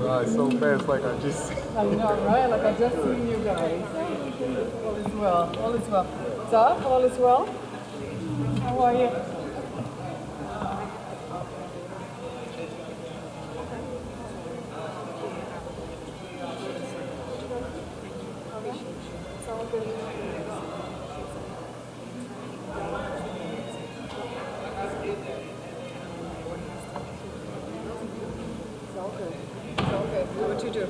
It's so fast, like I just. I know, right? Like I just seen you guys. All is well. All is well. Tough? All is well? How are you? It's all good. It's all good. It's all good. Do what you do.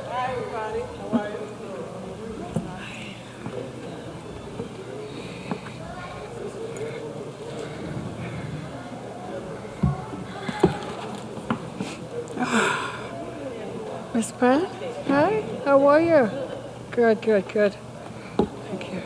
Hi, everybody. How are you? Miss Pat? Hi, how are you? Good, good, good. Thank you.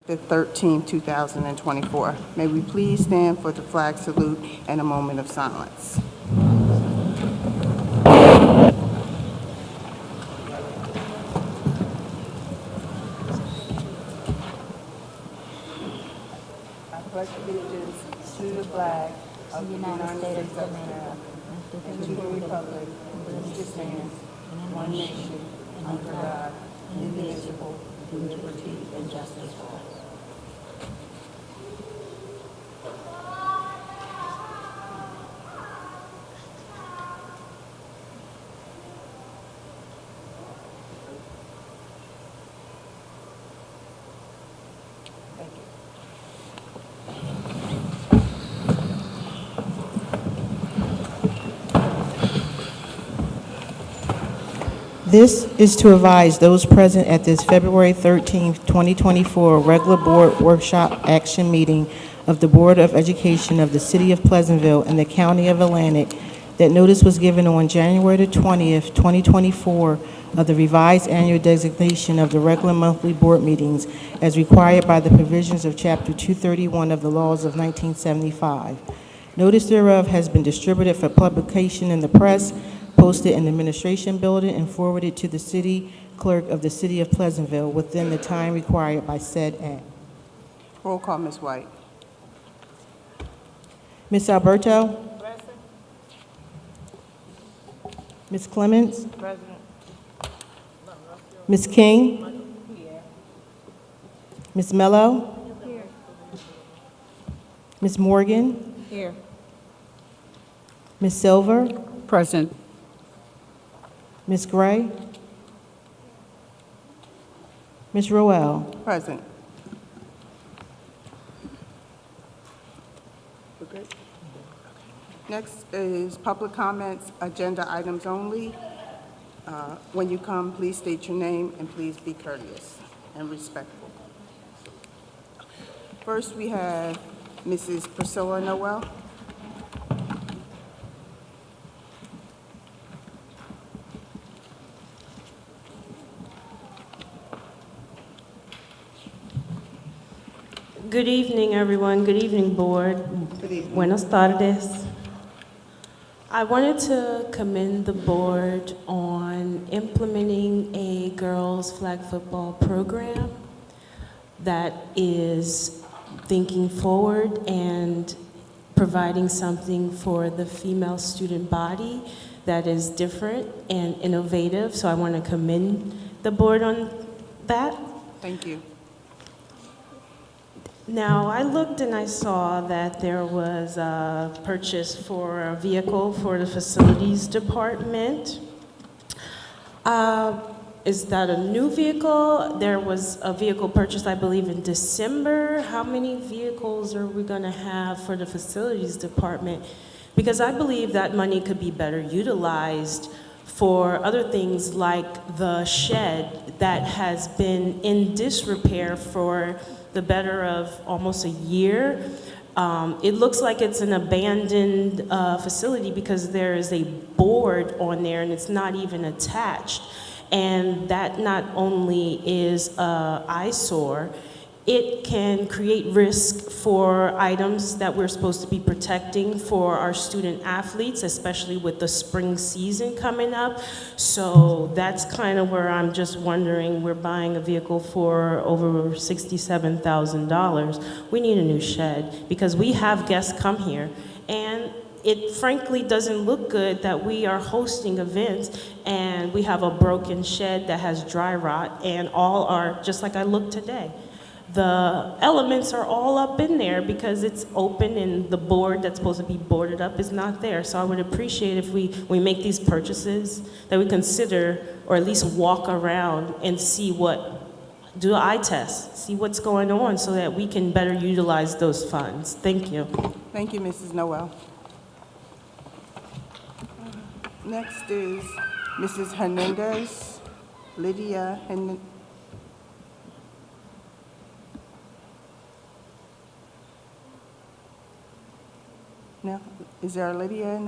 the 13th, 2024. May we please stand for the flag salute and a moment of silence. I pledge allegiance to the flag of the United States of America and to the republic for which it stands, one nation, under God, indivisible, with liberty and justice for all. This is to advise those present at this February 13th, 2024 regular board workshop action meeting of the Board of Education of the City of Pleasantville and the County of Atlantic that notice was given on January the 20th, 2024 of the revised annual designation of the regular monthly board meetings as required by the provisions of Chapter 231 of the laws of 1975. Notice thereof has been distributed for publication in the press, posted in the administration building, and forwarded to the city clerk of the City of Pleasantville within the time required by said act. Roll call, Ms. White. Ms. Alberto? Present. Ms. Clements? President. Ms. King? Ms. Mello? Here. Ms. Morgan? Here. Ms. Silver? Present. Ms. Gray? Ms. Roel? Present. Next is public comments, agenda items only. When you come, please state your name and please be courteous and respectful. First, we have Mrs. Priscilla Noel. Good evening, everyone. Good evening, board. Good evening. Buenas tardes. I wanted to commend the board on implementing a girls flag football program that is thinking forward and providing something for the female student body that is different and innovative. So I want to commend the board on that. Thank you. Now, I looked and I saw that there was a purchase for a vehicle for the facilities department. Is that a new vehicle? There was a vehicle purchased, I believe, in December. How many vehicles are we going to have for the facilities department? Because I believe that money could be better utilized for other things like the shed that has been in disrepair for the better of almost a year. It looks like it's an abandoned facility because there is a board on there and it's not even attached. And that not only is an eyesore, it can create risk for items that we're supposed to be protecting for our student athletes, especially with the spring season coming up. So that's kind of where I'm just wondering, we're buying a vehicle for over $67,000. We need a new shed because we have guests come here, and it frankly doesn't look good that we are hosting events and we have a broken shed that has dry rot, and all are, just like I looked today, the elements are all up in there because it's open and the board that's supposed to be boarded up is not there. So I would appreciate if we make these purchases, that we consider or at least walk around and see do an eye test, see what's going on so that we can better utilize those funds. Thank you. Thank you, Mrs. Noel. Next is Mrs. Hernandez, Lydia Hernandez. No? Is there a Lydia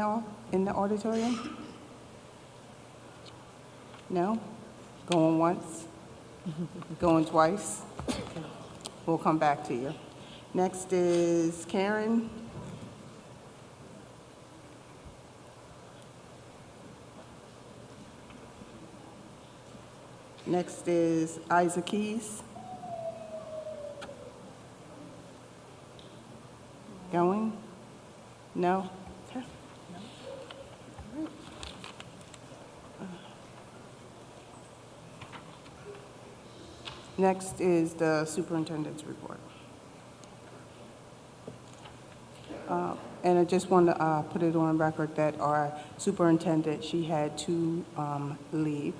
in the auditorium? No? Going once? Going twice? we'll come back to you. Next is Karen. Next is Isaac Keys. Going? No? Okay. Next is the superintendent's report. And I just want to put it on record that our superintendent, she had to leave.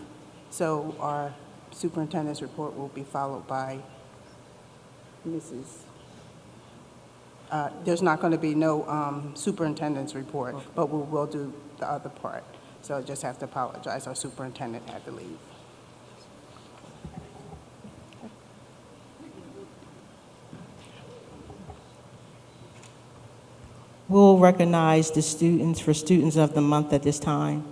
So our superintendent's report will be followed by Mrs. There's not going to be no superintendent's report, but we will do the other part. So I just have to apologize. Our superintendent had to leave. We'll recognize the students for Students of the Month at this time.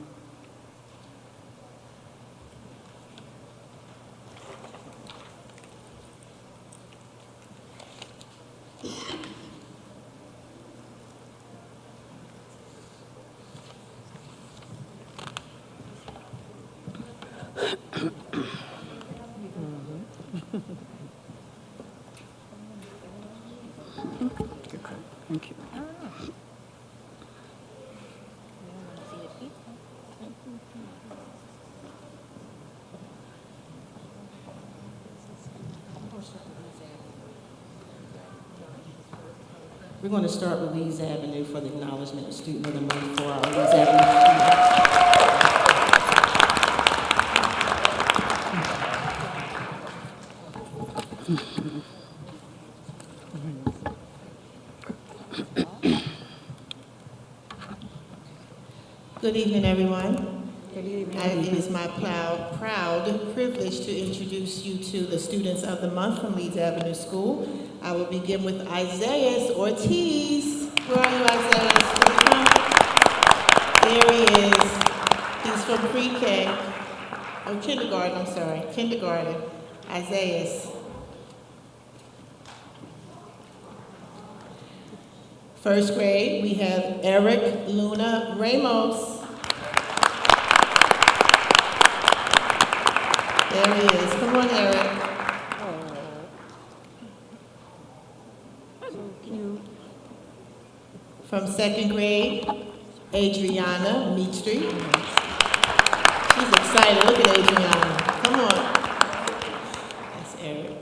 Thank you. We're going to start with Leeds Avenue for the acknowledgement of Student of the Month for our Leeds Avenue Good evening, everyone. Good evening. It is my proud privilege to introduce you to the Students of the Month from Leeds Avenue School. I will begin with Isaiah Ortiz. Where are you, Isaiah? There he is. He's from pre-K. Oh, kindergarten, I'm sorry. Kindergarten. Isaiah. First grade, we have Eric Luna Ramos. There he is. Come on, Eric. So cute. From second grade, Adriana Meekstreet. She's excited. Look at Adriana. Come on. That's Eric.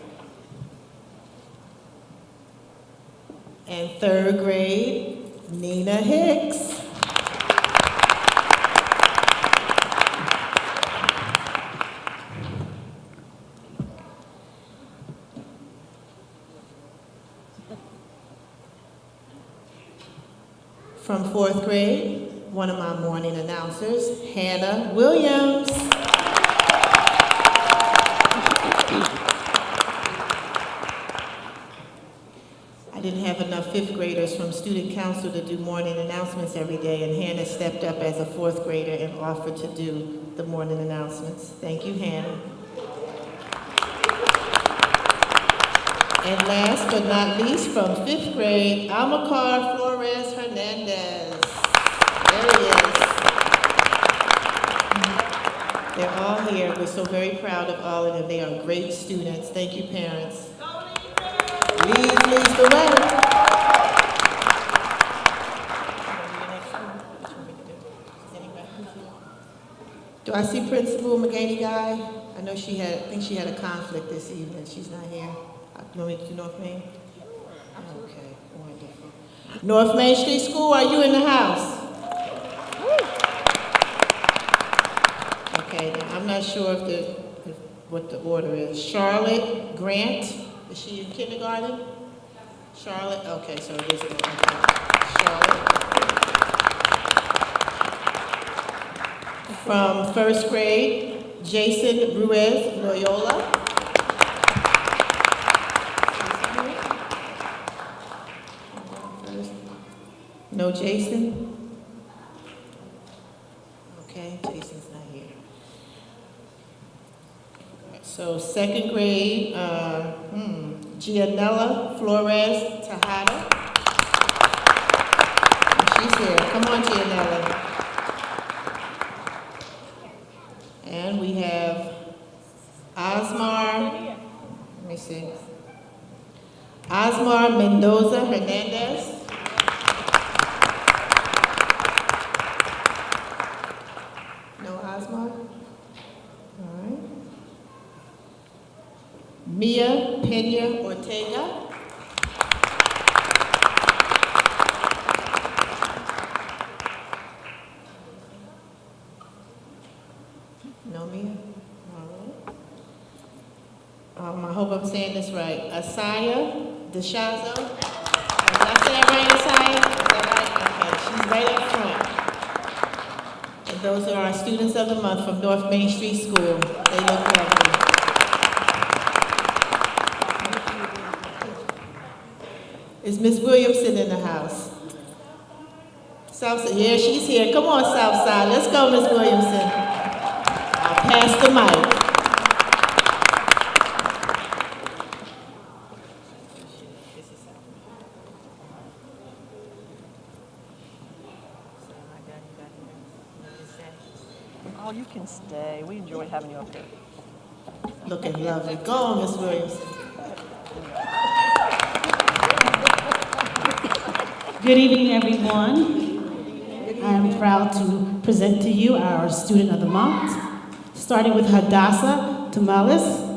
And third grade, Nina Hicks. From fourth grade, one of my morning announcers, Hannah Williams. I didn't have enough fifth graders from student council to do morning announcements every day, and Hannah stepped up as a fourth grader and offered to do the morning announcements. Thank you, Hannah. And last but not least, from fifth grade, Almacar Flores Hernandez. There he is. They're all here. We're so very proud of all of them. They are great students. Thank you, parents. Leads the way. Do I see Principal McGaney Guy? I know I think she had a conflict this evening. She's not here. You want me to do North Main? Okay, wonderful. North Main Street School, are you in the house? Okay, now I'm not sure what the order is. Charlotte Grant, is she in kindergarten? Charlotte, okay, so it is okay. Charlotte. From first grade, Jason Ruiz Loyola. No Jason? Okay, Jason's not here. So second grade, Gianella Flores Tejada. She's here. Come on, Gianella. And we have Osmar, let me see. Osmar Mendoza Hernandez. No Osmar? All right. Mia Pena Ortega. No Mia? All right. I hope I'm saying this right. Asaya DeShazo. Did I say that right, Asaya? Is that right? Okay, she's right up front. And those are our students of the month from North Main Street School. They look lovely. Is Miss Williamson in the house? Southside, yeah, she's here. Come on, Southside. Let's go, Miss Williamson. I'll pass the mic. Oh, you can stay. We enjoy having you up here. Looking lovely. Go on, Miss Williamson. Good evening, everyone. I am proud to present to you our Student of the Month, starting with Hadassah Tamales.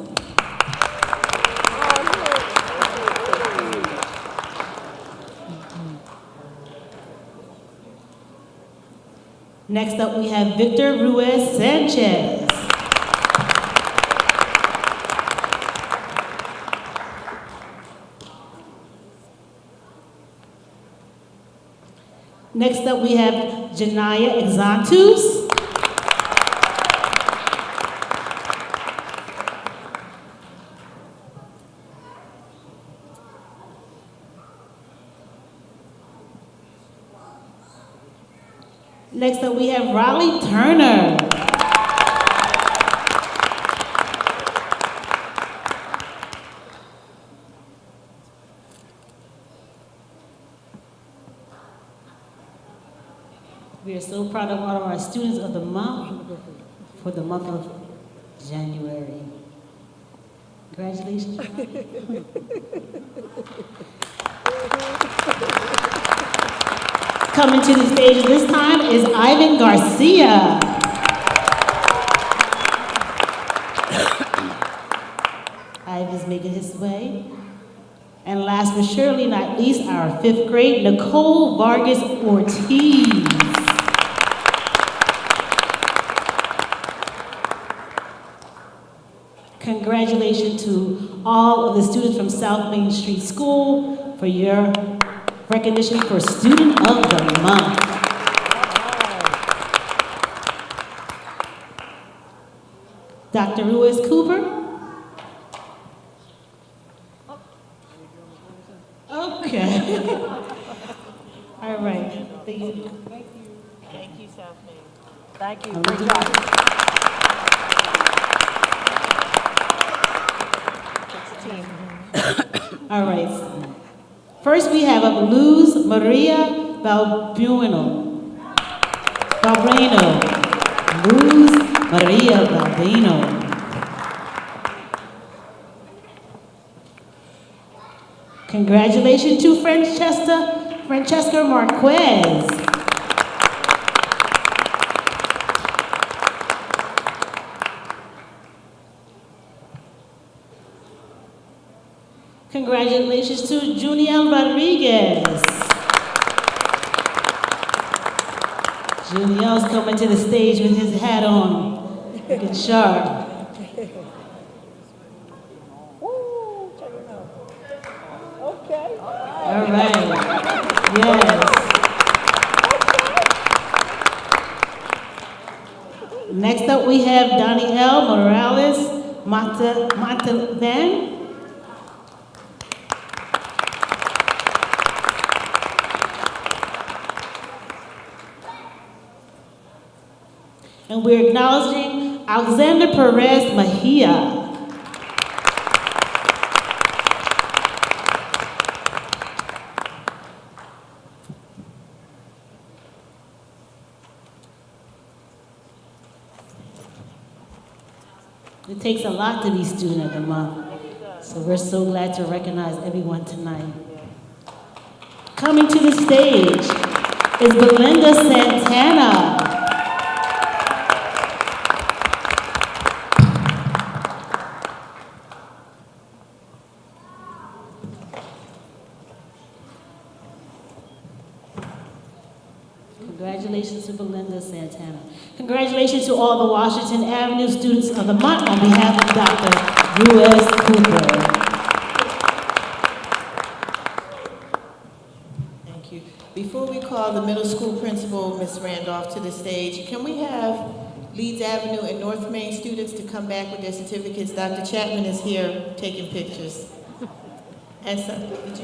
Next up, we have Victor Ruiz Sanchez. Next up, we have Janaya Exantus. Next up, we have Raleigh Turner. We are so proud of all of our students of the month for the month of January. Congratulations. Coming to the stage this time is Ivan Garcia. Ivan's making his way. And last but surely not least, our 5th grade, Nicole Vargas Ortiz. Congratulations to all of the students from South Main Street School for your recognition for Student of the Month. Dr. Ruiz Cooper. Okay. All right. Thank you. Thank you, South Main. Thank you. Great job. It's a team. All right. First, we have Luz Maria Balbueno. Luz Maria Balbino. Congratulations to Francesca Marquez. Congratulations to Juniel Rodriguez. Juniel's coming to the stage with his hat on, looking sharp. Woo, check it out. Okay. All right. Yes. Next up, we have Danielle Morales Montalvan. And we're acknowledging Alexander Perez Mejia. It takes a lot to be Student of the Month. So we're so glad to recognize everyone tonight. Coming to the stage is Belinda Santana. Congratulations to Belinda Santana. Congratulations to all the Washington Avenue Students of the Month on behalf of Dr. U.S. Cooper. Thank you. Before we call the middle school principal, Ms. Randolph, to the stage, can we have Leeds Avenue and North Main students to come back with their certificates? Dr. Chapman is here taking pictures. And so, did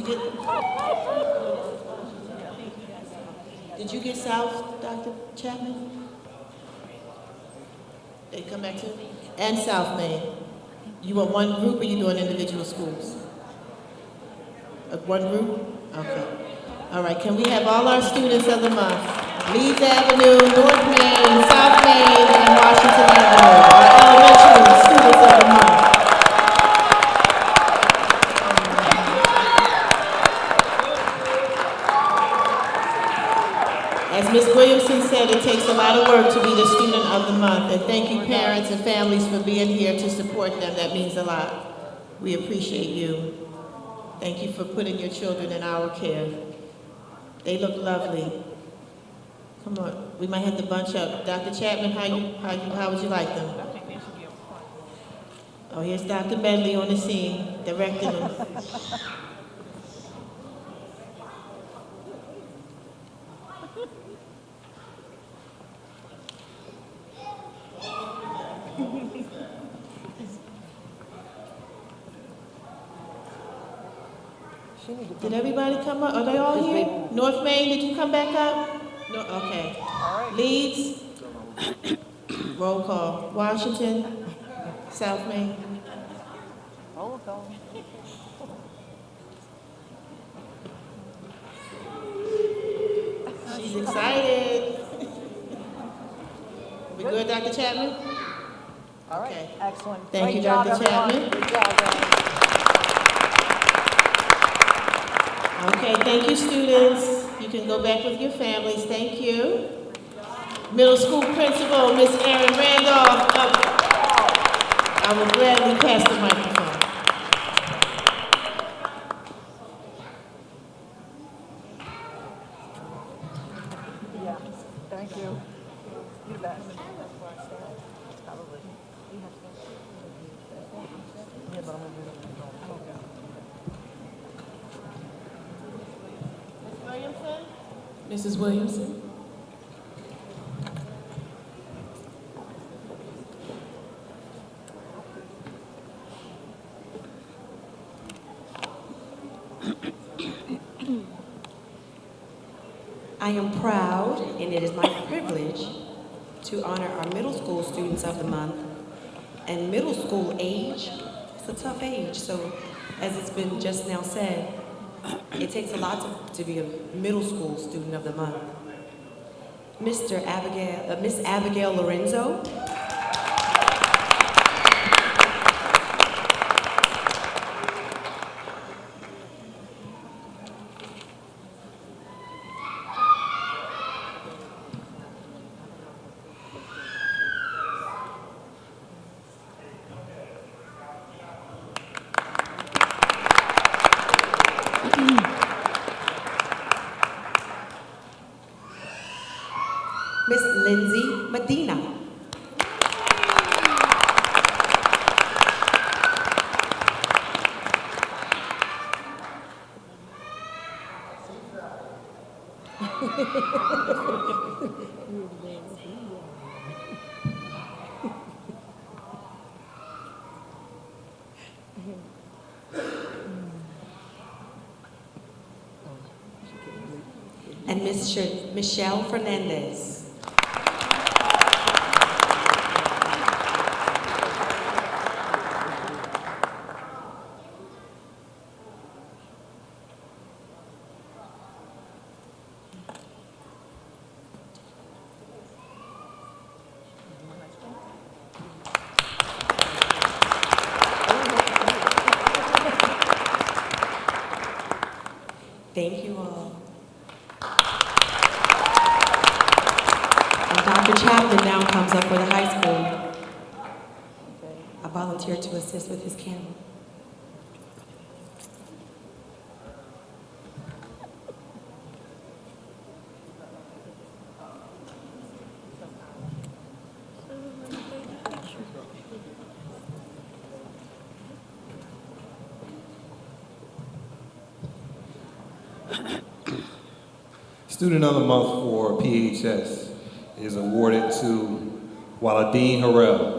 you get South, Dr. Chapman? They come back too? And South Main. You want one group or you doing individual schools? One group? Okay. All right, can we have all our students of the month? Leeds Avenue, North Main, South Main, and Washington Avenue. Our elementary students of the month. As Ms. Williamson said, it takes a lot of work to be the student of the month. And thank you parents and families for being here to support them. That means a lot. We appreciate you. Thank you for putting your children in our care. They look lovely. Come on, we might have to bunch up. Dr. Chapman, how would you like them? Oh, here's Dr. Medley on the scene, directing them. Did everybody come up? Are they all here? North Main, did you come back up? No, okay. Leeds? Roll call. Washington? South Main? Roll call. She's excited. We good, Dr. Chapman? All right, Okay. excellent. Thank you, Great job, Dr. everyone. Chapman. Good job, guys. Okay, thank you, students. You can go back with your families. Thank you. Middle school principal, Miss Erin Randolph. I will gladly pass the microphone. Yeah, thank you. You bet. Probably. Yeah, but I'm gonna do it. Mrs. Williamson? I am proud, and it is my privilege, to honor our middle school students of the month. And middle school age, it's a tough age, so as it's been just now said, it takes a lot to be a middle school student of the month. Miss Abigail Lorenzo. Miss Lindsay Medina. And Miss Michelle Fernandez. Dr. Chapman now comes up for the high school. I volunteered to assist with his camera. Student of the Month for PHS is awarded to Waladeen Harrell.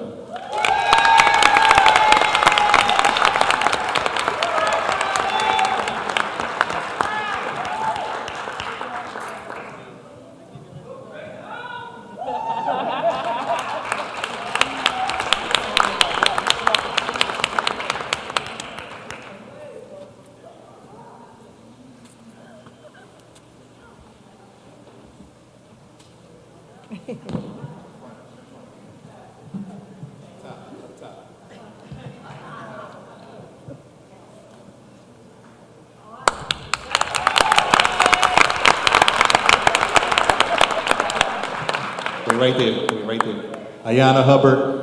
Right there, right there. Ayana Hubbard.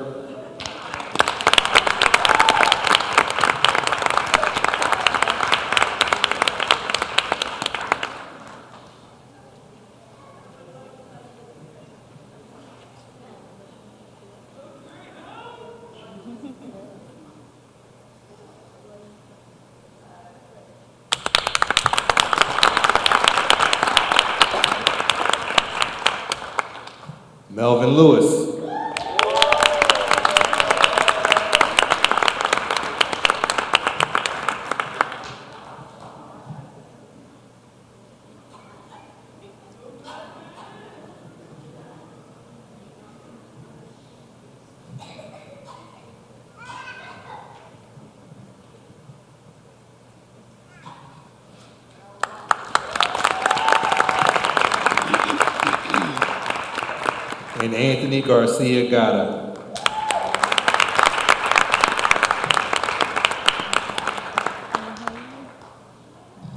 Melvin Lewis. And Anthony Garcia Gata.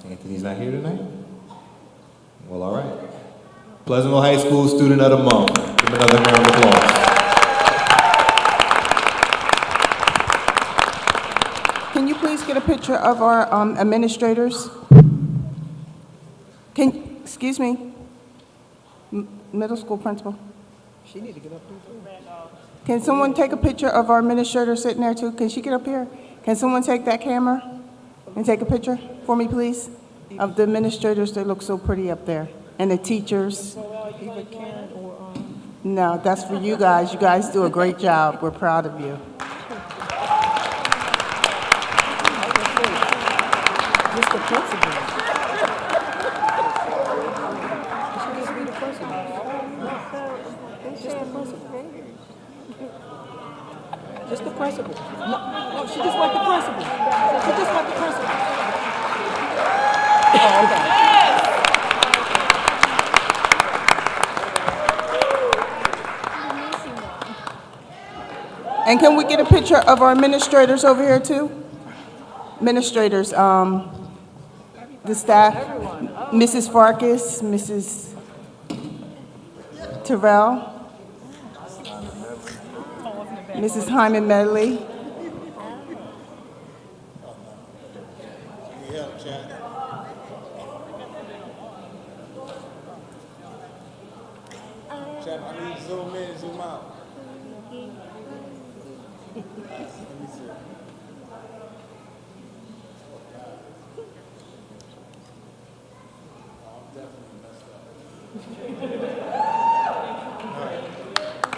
Anthony's not here tonight? Well, all right. Pleasantville High School Student of the Month. Give him another round of applause. Can you please get a picture of our administrators? Excuse me, middle school principal. She need to get up here too. Can someone take a picture of our administrator sitting there too? Can she get up here? Can someone take that camera and take a picture for me, please? Of the administrators, they look so pretty up there. And the teachers. Either Karen or No, that's for you guys. You guys do a great job. We're proud of you. just the principal. It should just be the principal. Just the principal. Just the principal. No, she just want the principal. She just want the principal. Oh, okay. And can we get a picture of our administrators over here too? Administrators, the staff, Mrs. Farkas, Mrs. Terrell, Mrs. Hyman Medley. I need zoom in, zoom out.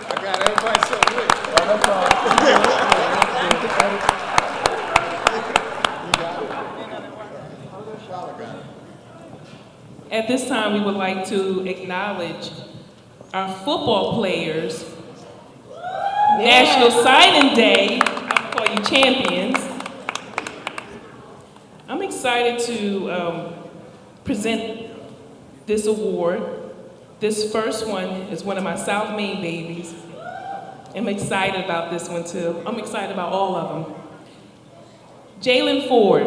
I got everybody so quick. At this time, we would like to acknowledge our football players. National Signing Day, I call you champions. I'm excited to present this award. This first one is one of my South Main babies. I'm excited about this one too. I'm excited about all of them. Jalen Ford.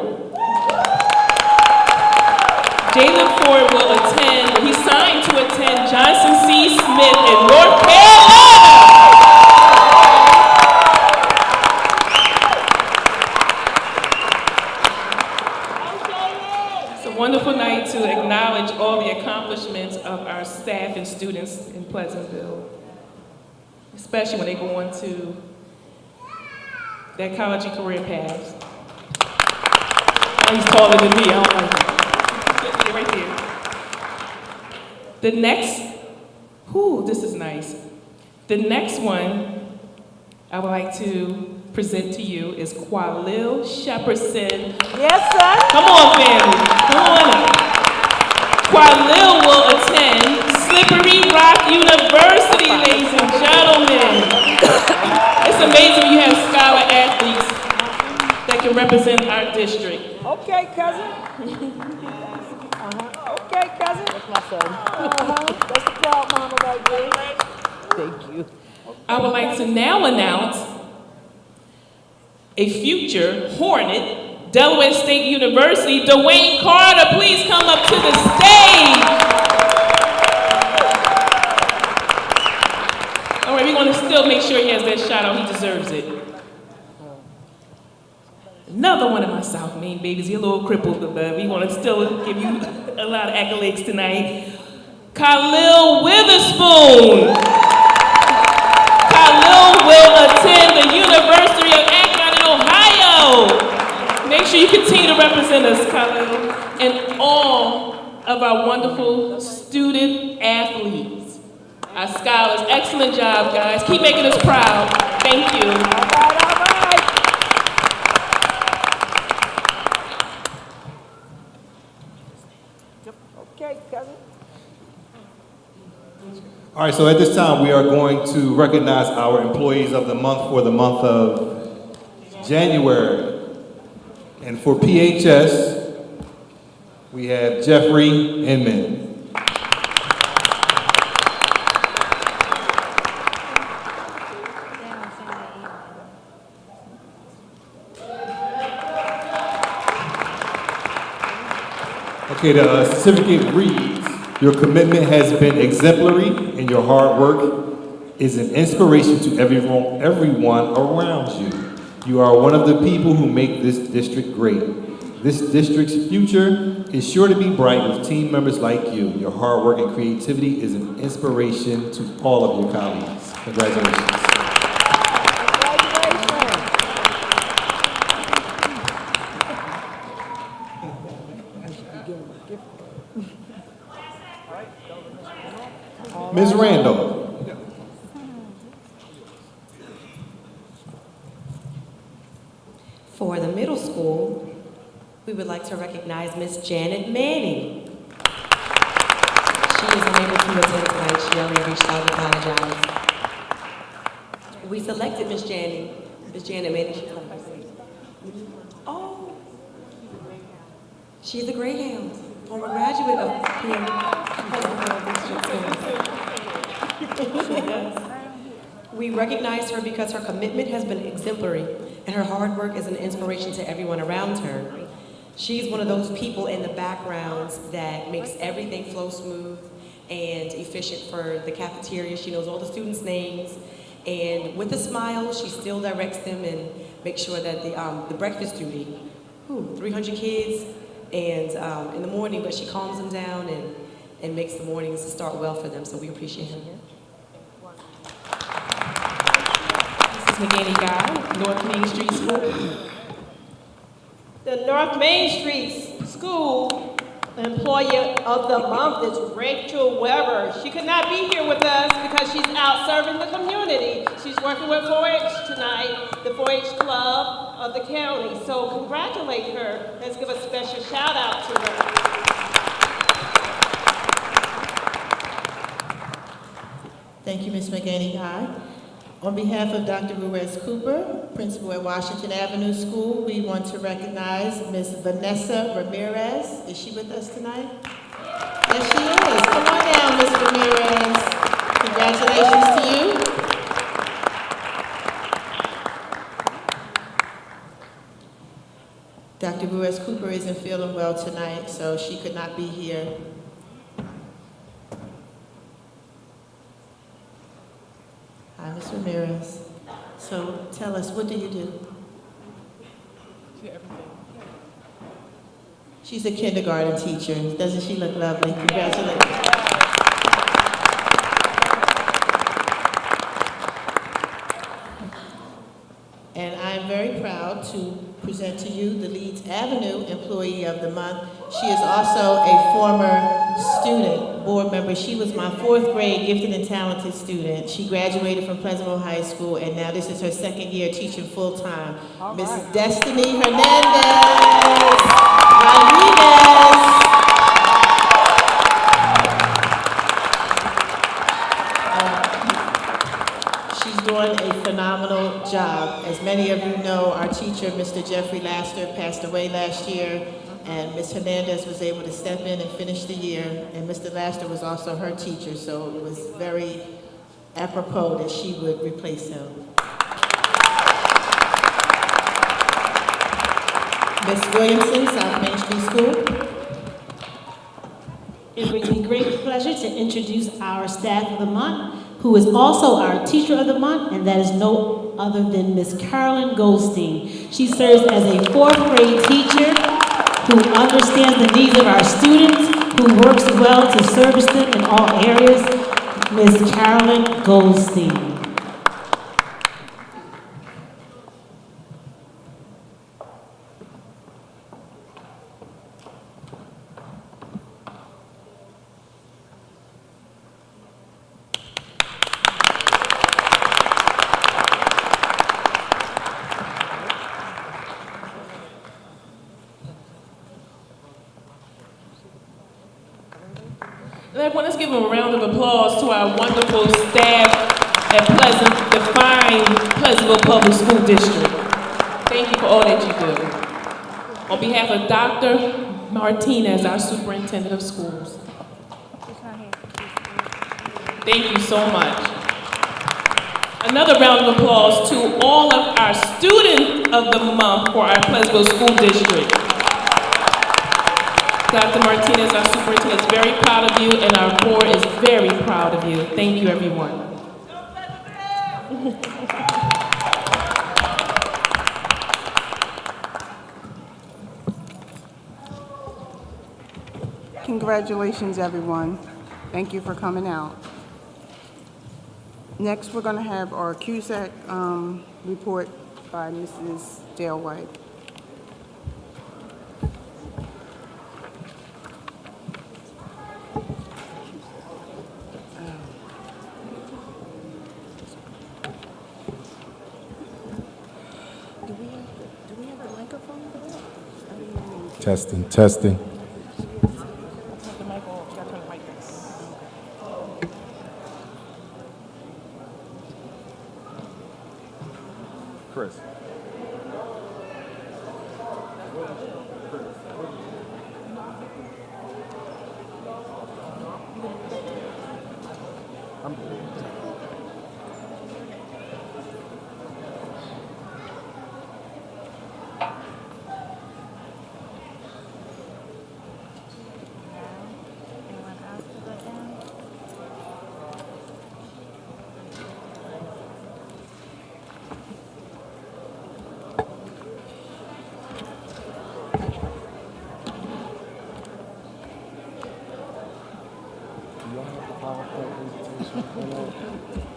Jalen Ford will attend, he signed to attend Johnson C. Smith in North Carolina. Pleasantville, especially when they go on to their college and career paths. He's taller than me, I don't like it. Yeah, right there. The next, this is nice. The next one I would like to present to you is Qualil Shepperson. Yes, sir. Come on, family, come on up. Qualil will attend Slippery Rock University, ladies and gentlemen. It's amazing you have scholar athletes that can represent our district. Okay, cousin. Okay, cousin. That's my son. That's the proud mama right there. Thank you. I would like to now announce a future Hornet, Delaware State University, Dwayne Carter. Please come up to the stage. All right, we're going to still make sure he has that shout out. He deserves it. Another one of my South Main babies. He's a little crippled, but we want to still give you a lot of accolades tonight. Khalil Witherspoon. Khalil will attend the University of Akron in Ohio. Make sure you continue to represent us, Khalil, and all of our wonderful student athletes, our scholars. Excellent job, guys. Keep making us proud. Thank you. All right. Okay, cousin. All right, so at this time, we are going to recognize our employees of the month for the month of January. And for PHS, we have Jeffrey Inman. Okay, the certificate reads, your commitment has been exemplary and your hard work is an inspiration to everyone around you. You are one of the people who make this district great. This district's future is sure to be bright with team members like you. Your hard work and creativity is an inspiration to all of your colleagues. Congratulations. Ms. Randall. For the middle school, we would like to recognize Miss Janet Manning. She is unable to attend tonight. She already reached out and apologized. We selected Miss Janet Manning. Oh, she's a Greyhound, former graduate of We recognize her because her commitment has been exemplary and her hard work is an inspiration to everyone around her. She's one of those people in the backgrounds that makes everything flow smooth and efficient for the cafeteria. She knows all the students' names, and with a smile, she still directs them and makes sure that the breakfast duty, 300 kids, and in the morning, but she calms them down and makes the mornings start well for them, so we appreciate her. McGinney Guy, North Main Street School. The North Main Street School Employee of the Month is Rachel Weber. She could not be here with us because she's out serving the community. She's working with 4-H tonight, the 4-H club of the county. So congratulate her. Let's give a special shout out to her. Thank you, Ms. McGinney High. On behalf of Dr. Ruiz Cooper, principal at Washington Avenue School, we want to recognize Ms. Vanessa Ramirez. Is she with us tonight? Yes, she is. Come on down, Ms. Ramirez. Congratulations to you. Dr. Ruiz Cooper isn't feeling well tonight, so she could not be here. Hi, Ms. Ramirez. So tell us, what do you do? She's a kindergarten teacher. Doesn't she look lovely? Congratulations. to present to you the Leeds Avenue Employee of the Month. She is also a former student, board member. She was my 4th grade gifted and talented student. She graduated from Pleasantville High School, and now this is her 2nd year teaching full-time. Miss Destiny Hernandez Rodriguez. She's doing a phenomenal job. As many of you know, our teacher, Mr. Jeffrey Laster, passed away last year, and Ms. Hernandez was able to step in and finish the year, and Mr. Laster was also her teacher, so it was very apropos that she would replace him. Ms. Williamson, South Main Street School. It brings me great pleasure to introduce our staff of the month, who is also our teacher of the month, and that is no other than Miss Carolyn Goldstein. She serves as a 4th grade teacher who understands the needs of our students, who works well to service them in all areas. Miss Carolyn Goldstein. And everyone, let's give them a round of applause to our wonderful staff at the fine Pleasantville Public School District. Thank you for all that you do. On behalf of Dr. Martinez, our Superintendent of Schools. Thank you so much. Another round of applause to all of our Student of the Month for our Pleasantville School District. Dr. Martinez, our superintendent, is very proud of you, and our board is very proud of you. Thank you, everyone. Congratulations, everyone. Thank you for coming out. Next, we're going to have our CUSAC report by Mrs. Dale White. Testing, testing. Chris.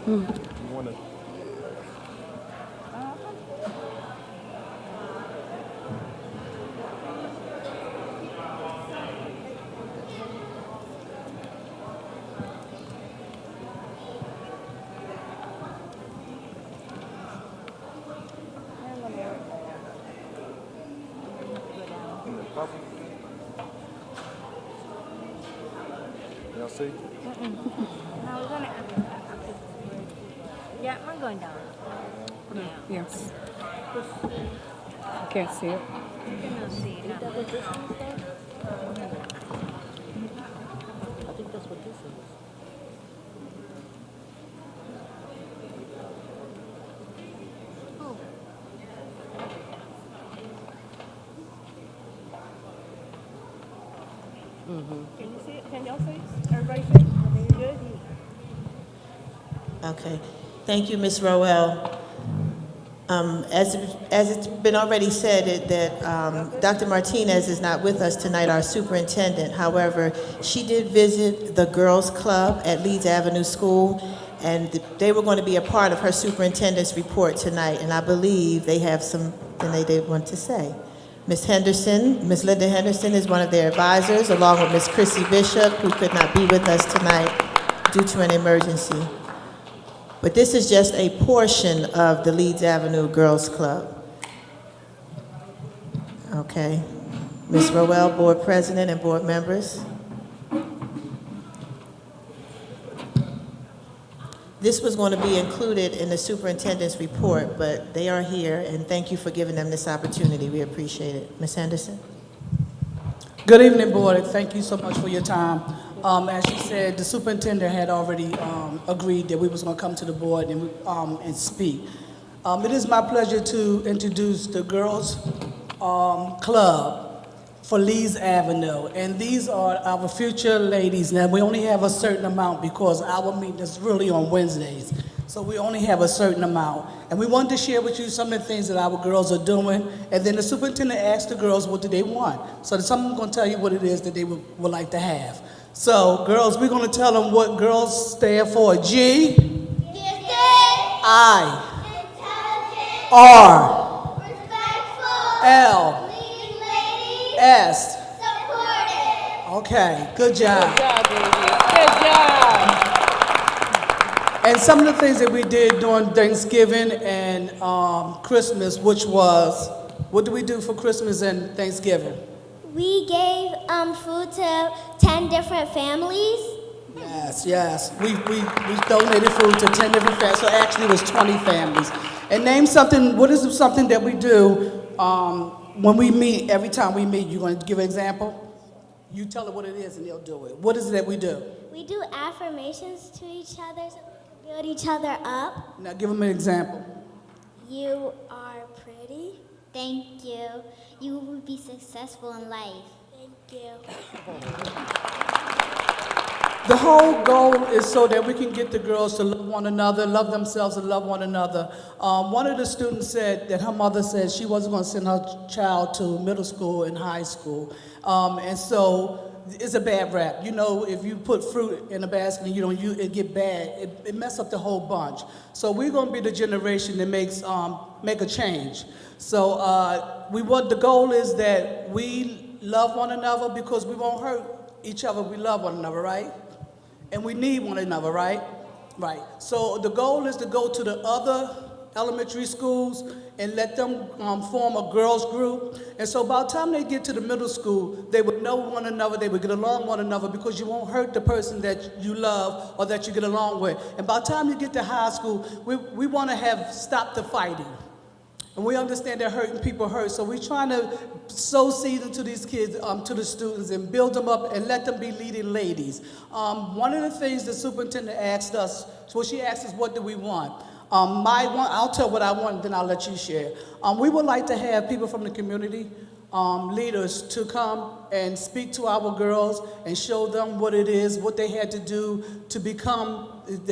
You wanna? Y'all see? No, we're gonna. Yeah, I'm going down. Yes. Can't see it. You can see it. I think that's what this is. Can you see it? Can y'all see it? Everybody see it? Very good. Okay. Thank you, Ms. Roel. As it's been already said, that Dr. Martinez is not with us tonight, our superintendent. However, she did visit the Girls Club at Leeds Avenue School, And they were going to be a part of her superintendent's report tonight, and I believe they have something they did want to say. Ms. Henderson, Ms. Linda Henderson is one of their advisors, along with Ms. Chrissy Bishop, who could not be with us tonight due to an emergency. But this is just a portion of the Leeds Avenue Girls Club. Okay. Ms. Roel, board president and board members. This was going to be included in the superintendent's report, but they are here, and thank you for giving them this opportunity. We appreciate it. Ms. Henderson? Good evening, board. Thank you so much for your time. As you said, the superintendent had already agreed that we was going to come to the board and speak. It is my pleasure to introduce the Girls Club for Leeds Avenue, and these are our future ladies. Now, we only have a certain amount because our meeting is really on Wednesdays, so we only have a certain amount. And we wanted to share with you some of the things that our girls are doing, and then the superintendent asked the girls what do they want. So someone's going to tell you what it is that they would like to have. So, girls, we're going to tell them what girls stand for. G, Gifted. I, Intelligent. R, Respectful. L, S. Supportive. Okay, good job. Good job, baby. Good job. And some of the things that we did during Thanksgiving and Christmas, which was, what do we do for Christmas and Thanksgiving? We gave food to 10 different families. Yes. We donated food to 10 different families, so actually it was 20 families. And name something, what is something that we do when we meet, every time we meet? You're going to give an example? You tell her what it is and they'll do it. What is it that we do? We do affirmations to each other so we can build each other up. Now give them an example. You are pretty. Thank you. You will be successful in life. Thank you. The whole goal is so that we can get the girls to love one another, love themselves, and love one another. One of the students said that her mother said she wasn't going to send her child to middle school and high school. And so it's a bad rap. You know, if you put fruit in a basket and it get bad, it mess up the whole bunch. So we're going to be the generation that make a change. So the goal is that we love one another because we won't hurt each other. We love one another, right? And we need one another, right? Right. So the goal is to go to the other elementary schools and let them form a girls group. And so by the time they get to the middle school, they would know one another, they would get along one another because you won't hurt the person that you love or that you get along with. And by the time you get to high school, we want to have stopped the fighting. And we understand that hurting people hurt, so we're trying to sow seed into these kids, to the students, and build them up and let them be leading ladies. One of the things the superintendent asked us, so she asked us, what do we want? I'll tell what I want, and then I'll let you share. We would like to have people from the community, leaders, to come and speak to our girls and show them what it is, what they had to do to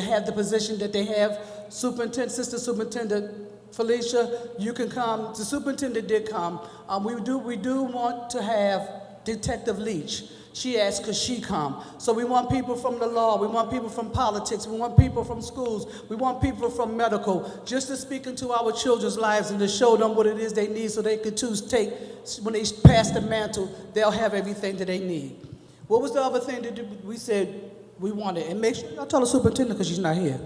have the position that they have. Sister Superintendent Felicia, you can come. The superintendent did come. We do want to have Detective Leach. She asked, could she come? So we want people from the law. We want people from politics. We want people from schools. We want people from medical, just to speak into our children's lives and to show them what it is they need so they could when they pass the mantle, they'll have everything that they need. What was the other thing that we said we wanted? And make sure y'all tell the superintendent because she's not here.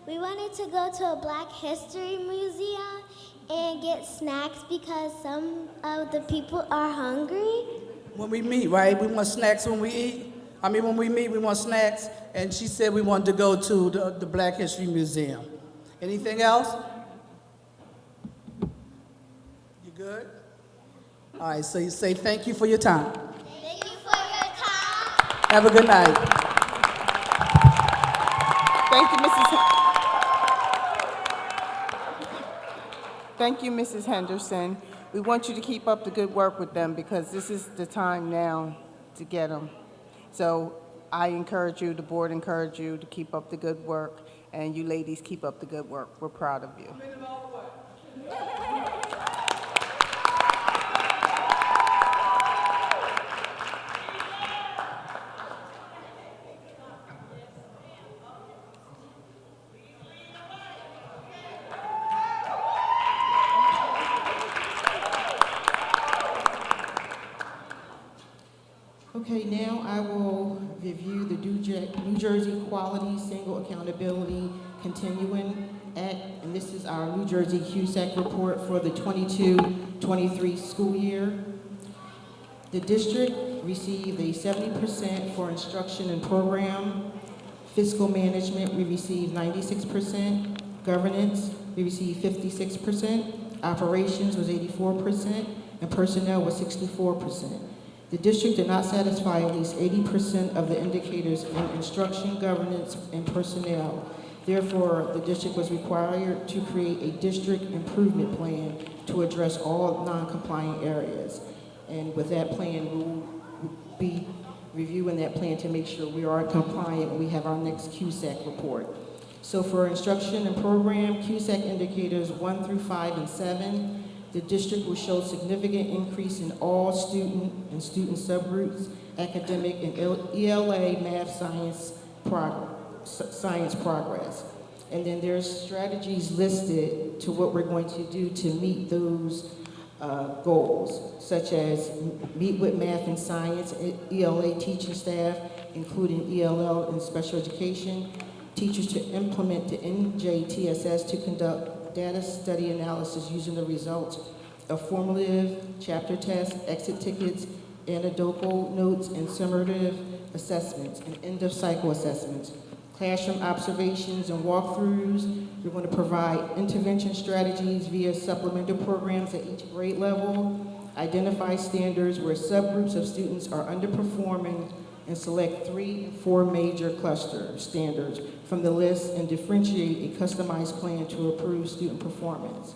We wanted to go to a Black History Museum and get snacks because some of the people are hungry. When we meet, right? We want snacks when we eat. When we meet, we want snacks. And she said we wanted to go to the Black History Museum. Anything else? You good? All right, so you say thank you for your time. Thank you for your time. Have a good night. Thank you, Mrs. Henderson. We want you to keep up the good work with them because this is the time now to get them. So I encourage you, the board encourage you to keep up the good work, and you ladies keep up the good work. We're proud of you. Okay, now I will review the New Jersey Quality Single Accountability Continuing Act, and this is our New Jersey QSAC report for the 22-23 school year. The district received a 70% for instruction and program. Fiscal management, we received 96%. Governance, we received 56%. Operations was 84%, and personnel was 64%. The district did not satisfy at least 80% of the indicators in instruction, governance, and personnel. Therefore, the district was required to create a district improvement plan to address all non-compliant areas. And with that plan, we'll be reviewing that plan to make sure we are compliant when we have our next QSAC report. So for instruction and program, QSAC indicators 1 through 5 and 7, the district will show significant increase in all student and student subgroups, academic and ELA, math, science progress. And then there's strategies listed to what we're going to do to meet those goals, such as meet with math and science, ELA teaching staff, including ELL and special education, teachers to implement the NJTSS to conduct data study analysis using the results of formative chapter tests, exit tickets, anecdotal notes, and summative assessments, and end-of-cycle assessments, classroom observations and walkthroughs. We're going to provide intervention strategies via supplemental programs at each grade level, identify standards where subgroups of students are underperforming, and select 3 and 4 major cluster standards from the list and differentiate a customized plan to improve student performance.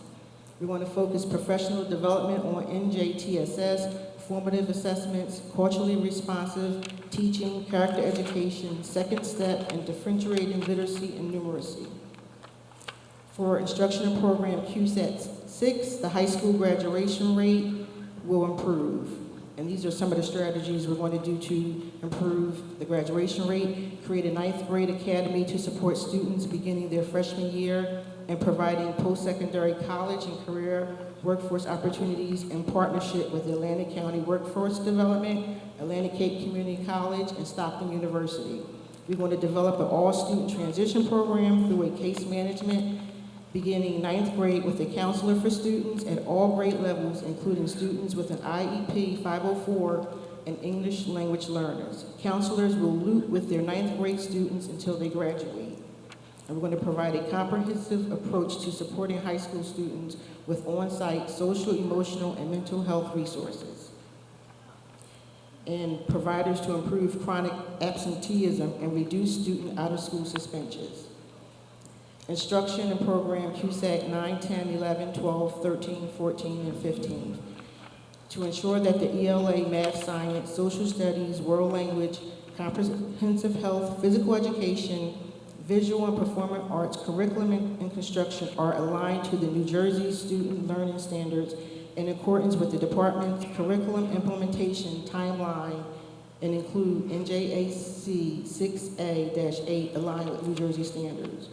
We want to focus professional development on NJTSS, formative assessments, culturally responsive teaching, character education, second step, and differentiating literacy and numeracy. For instruction and program QSAT 6, the high school graduation rate will improve. And these are some of the strategies we're going to do to improve the graduation rate, create a 9th grade academy to support students beginning their freshman year and providing post-secondary college and career workforce opportunities in partnership with Atlantic County Workforce Development, Atlantic Cape Community College, and Stockton University. We're going to develop an all-student transition program through a case management beginning 9th grade with a counselor for students at all grade levels, including students with an IEP 504 and English language learners. Counselors will loop with their 9th grade students until they graduate. And we're going to provide a comprehensive approach to supporting high school students with on-site social, emotional, and mental health resources. And providers to improve chronic absenteeism and reduce student out-of-school suspensions. Instruction and program QSAC 9, 10, 11, 12, 13, 14, and 15. To ensure that the ELA, math, science, social studies, world language, comprehensive health, physical education, visual and performing arts, curriculum and construction are aligned to the New Jersey student learning standards in accordance with the department's curriculum implementation timeline and include NJAC 6A-8 aligned with New Jersey standards.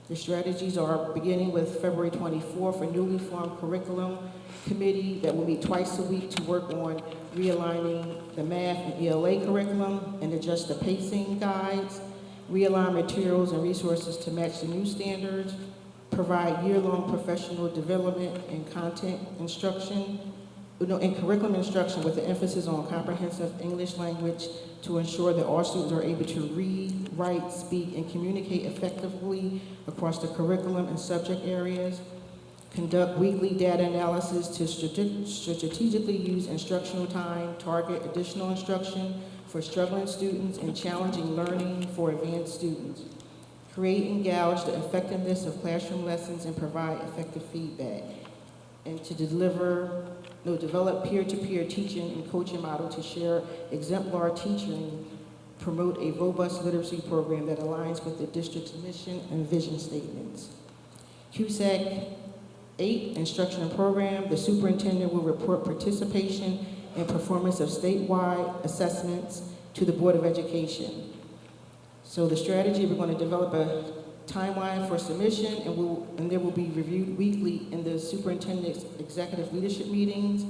The strategies are beginning with February 24th, a newly formed curriculum committee that will meet twice a week to work on realigning the math and ELA curriculum and adjust the pacing guides, realign materials and resources to match the new standards, provide year-long professional development and content instruction, and curriculum instruction with an emphasis on comprehensive English language to ensure that all students are able to read, write, speak, and communicate effectively across the curriculum and subject areas, conduct weekly data analysis to strategically use instructional time, target additional instruction for struggling students and challenging learning for advanced students, create and gauge the effectiveness of classroom lessons and provide effective feedback, and to develop peer-to-peer teaching and coaching model to share exemplar teaching, promote a robust literacy program that aligns with the district's mission and vision statements. QSAC 8, instruction and program, the superintendent will report participation and performance of statewide assessments to the Board of Education. So the strategy, we're going to develop a timeline for submission, and they will be reviewed weekly in the superintendent's executive leadership meetings.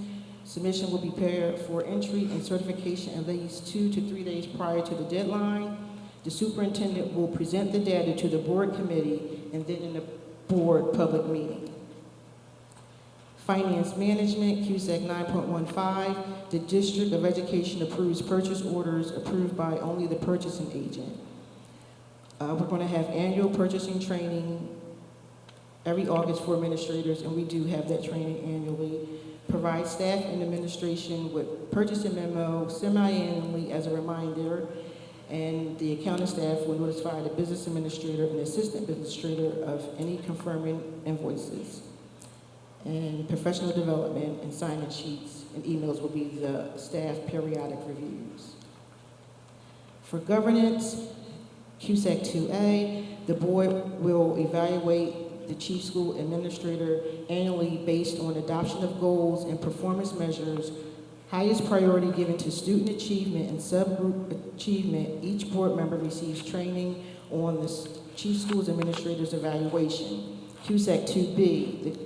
Submission will be prepared for entry and certification at least 2 to 3 days prior to the deadline. The superintendent will present the data to the board committee and then in the board public meeting. Finance management, QSEC 9.15, the District of Education approves purchase orders approved by only the purchasing agent. We're going to have annual purchasing training every August for administrators, and we do have that training annually. Provide staff and administration with purchasing memo semi-annually as a reminder, and the accounting staff will notify the business administrator and assistant administrator of any confirming invoices. And professional development and sign-in sheets and emails will be the staff periodic reviews. For governance, QSEC 2A, the board will evaluate the chief school administrator annually based on adoption of goals and performance measures, highest priority given to student achievement and subgroup achievement. Each board member receives training on the chief school's administrator's evaluation. QSEC 2B, the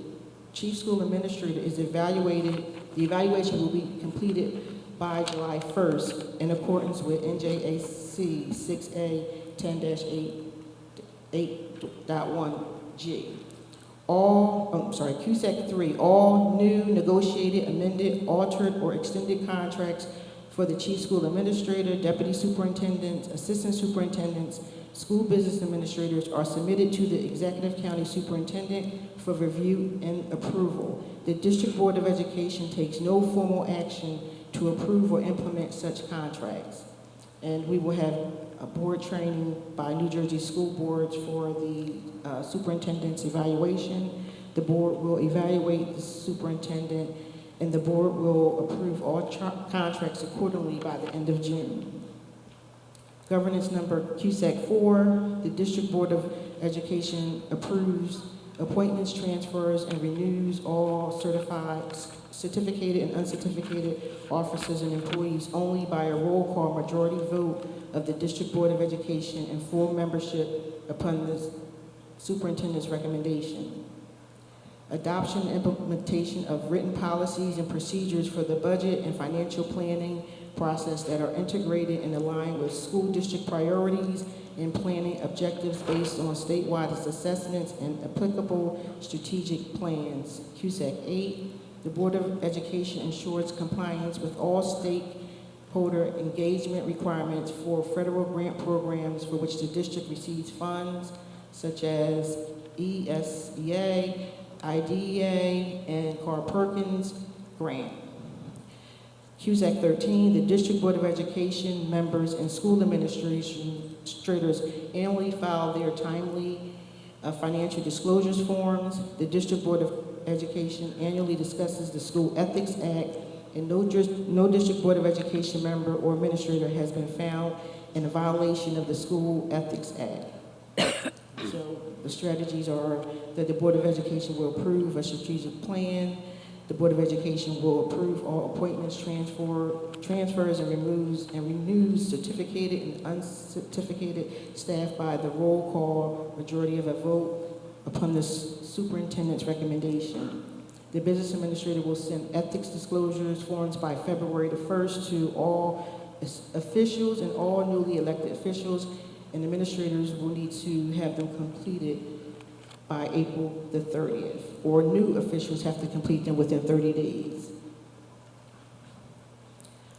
chief school administrator is evaluated. The evaluation will be completed by July 1st in accordance with NJAC 6A 10-8.1G. QSEC 3, all new, negotiated, amended, altered, or extended contracts for the chief school administrator, deputy superintendents, assistant superintendents, school business administrators are submitted to the executive county superintendent for review and approval. The District Board of Education takes no formal action to approve or implement such contracts. And we will have a board training by New Jersey school boards for the superintendent's evaluation. The board will evaluate the superintendent, and the board will approve all contracts accordingly by the end of June. Governance number QSEC 4, the District Board of Education approves appointments, transfers, and renews all certificated and uncertificated officers and employees only by a roll call majority vote of the District Board of Education and full membership upon the superintendent's recommendation. Adoption and implementation of written policies and procedures for the budget and financial planning process that are integrated and aligned with school district priorities and planning objectives based on statewide assessments and applicable strategic plans. QSEC 8, the Board of Education ensures compliance with all stakeholder engagement requirements for federal grant programs for which the district receives funds, such as ESEA, IDEA, and Carl Perkins grant. QSEC 13, the District Board of Education members and school administrators annually file their timely financial disclosures forms. The District Board of Education annually discusses the School Ethics Act, and no District Board of Education member or administrator has been found in a violation of the School Ethics Act. So the strategies are that the Board of Education will approve a strategic plan. The Board of Education will approve all appointments, transfers, and renews certificated and uncertificated staff by the roll call majority of a vote upon the superintendent's recommendation. The business administrator will send ethics disclosures forms by February the 1st to all officials and all newly elected officials, and administrators will need to have them completed by April the 30th, or new officials have to complete them within 30 days.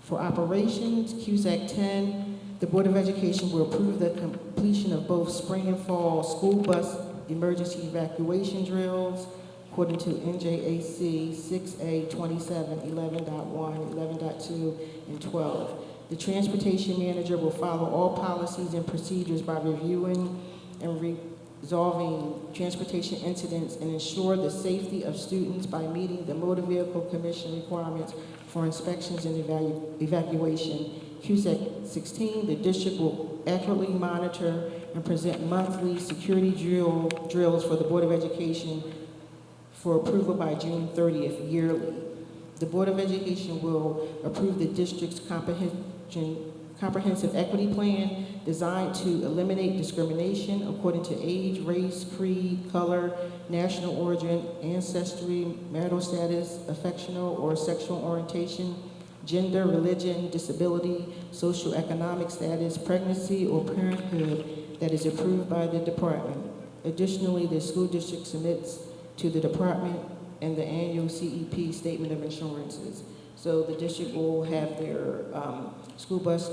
For operations, QSEC 10, the Board of Education will approve the completion of both spring and fall school bus emergency evacuation drills according to NJAC 6A 27, 11.1, 11.2, and 12. The transportation manager will follow all policies and procedures by reviewing and resolving transportation incidents and ensure the safety of students by meeting the Motor Vehicle Commission requirements for inspections and evacuation. QSEC 16, the district will accurately monitor and present monthly security drills for the Board of Education for approval by June 30th yearly. The Board of Education will approve the district's comprehensive equity plan. designed to eliminate discrimination according to age, race, creed, color, national origin, ancestry, marital status, affectional or sexual orientation, gender, religion, disability, socioeconomic status, pregnancy, or parenthood that is approved by the department. Additionally, the school district submits to the department and the annual CEP Statement of Insurances. So the district will have their school bus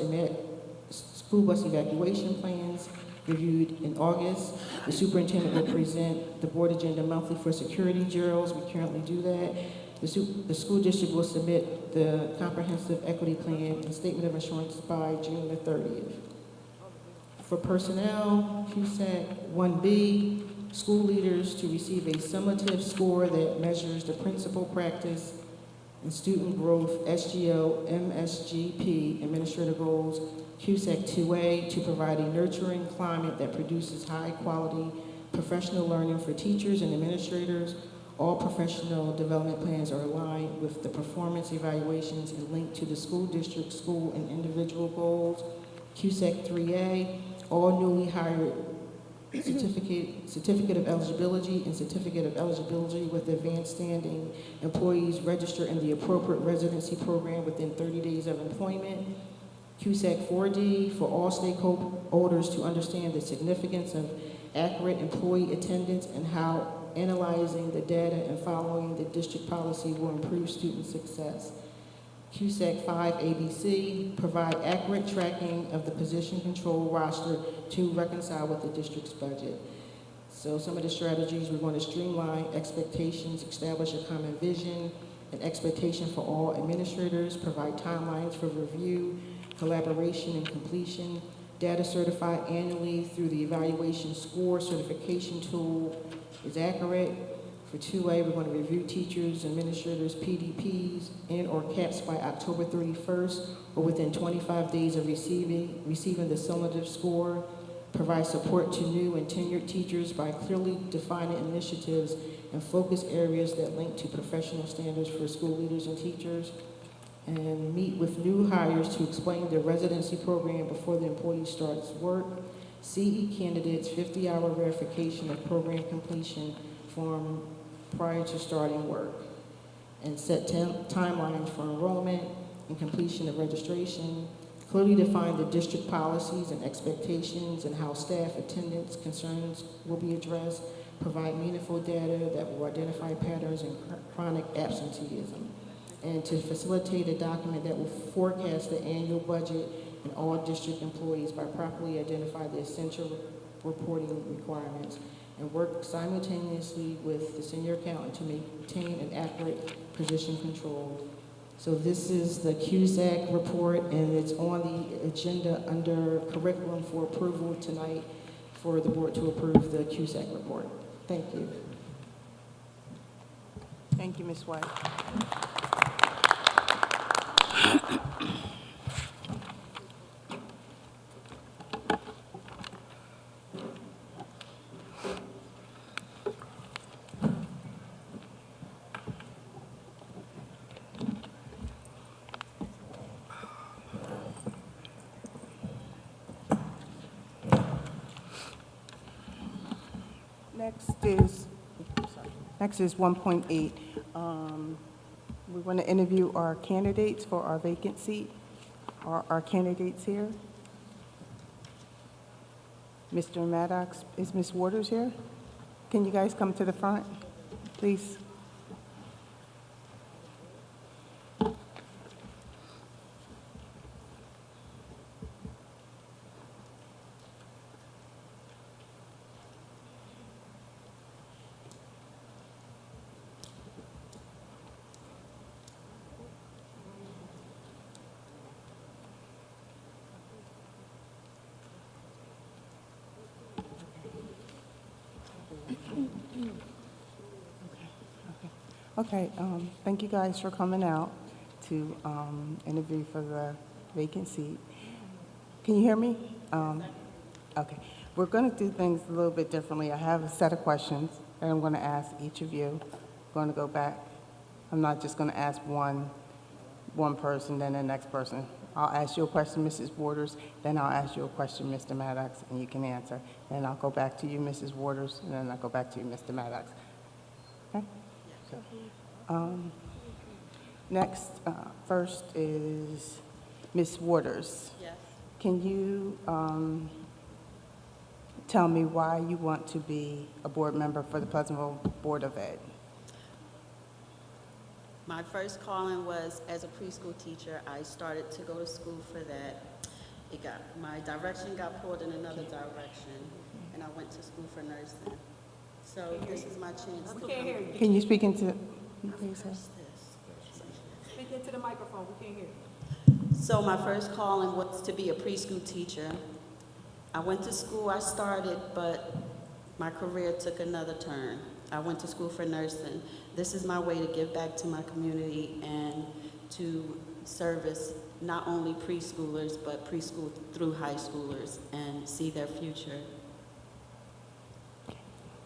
evacuation plans reviewed in August. The superintendent will present the board agenda monthly for security drills. We currently do that. The school district will submit the comprehensive equity plan and statement of insurance by June the 30th. For personnel, QSAC 1B, school leaders to receive a summative score that measures the principal practice and student growth, SGO, MSGP, administrative goals. QSAC 2A to provide a nurturing climate that produces high quality professional learning for teachers and administrators. All professional development plans are aligned with the performance evaluations and linked to the school district, school, and individual goals. QSAC 3A, all newly hired certificate of eligibility and certificate of eligibility with advanced standing employees register in the appropriate residency program within 30 days of employment. QSAC 4D, for all stakeholders to understand the significance of accurate employee attendance and how analyzing the data and following the district policy will improve student success. QSAC 5 ABC, provide accurate tracking of the position control roster to reconcile with the district's budget. So some of the strategies, we're going to streamline expectations, establish a common vision, an expectation for all administrators, provide timelines for review, collaboration and completion, data certified annually through the evaluation score certification tool is accurate. For 2A, we're going to review teachers, administrators, PDPs, and or CAPS by October 31st or within 25 days of receiving the summative score. Provide support to new and tenured teachers by clearly defining initiatives and focus areas that link to professional standards for school leaders and teachers. And meet with new hires to explain their residency program before the employee starts work. CE candidates 50-hour verification of program completion form prior to starting work. And set timelines for enrollment and completion of registration. Clearly define the district policies and expectations and how staff attendance concerns will be addressed. Provide meaningful data that will identify patterns in chronic absenteeism. And to facilitate a document that will forecast the annual budget and all district employees by properly identify the essential reporting requirements and work simultaneously with the senior accountant to maintain an accurate position control. So this is the QSAC report, and it's on the agenda under curriculum for approval tonight for the board to approve the QSAC report. Thank you. Thank you, Ms. White. Next is 1.8. We want to interview our candidates for our vacant seat. Are our candidates here? Mr. Maddox, is Ms. Waters here? Can you guys come to the front, please? Okay, thank you guys for coming out to interview for the vacant seat. Can you hear me? Okay, we're going to do things a little bit differently. I have a set of questions that I'm going to ask each of you. I'm going to go back. I'm not just going to ask one person, then the next person. I'll ask you a question, Mrs. Waters, then I'll ask you a question, Mr. Maddox, and you can answer. Then I'll go back to you, Mrs. Waters, and then I'll go back to you, Mr. Maddox. Okay? So, next, first is Ms. Waters. Yes. Can you tell me why you want to be a board member for the Pleasantville Board of Ed? My first calling was as a preschool teacher. I started to go to school for that. My direction got pulled in another direction, and I went to school for nursing. So this is my chance to. Can you speak into? Speak into the microphone, we can't hear. So my first calling was to be a preschool teacher. I went to school, I started, but my career took another turn. I went to school for nursing. This is my way to give back to my community and to service not only preschoolers, but preschool through high schoolers and see their future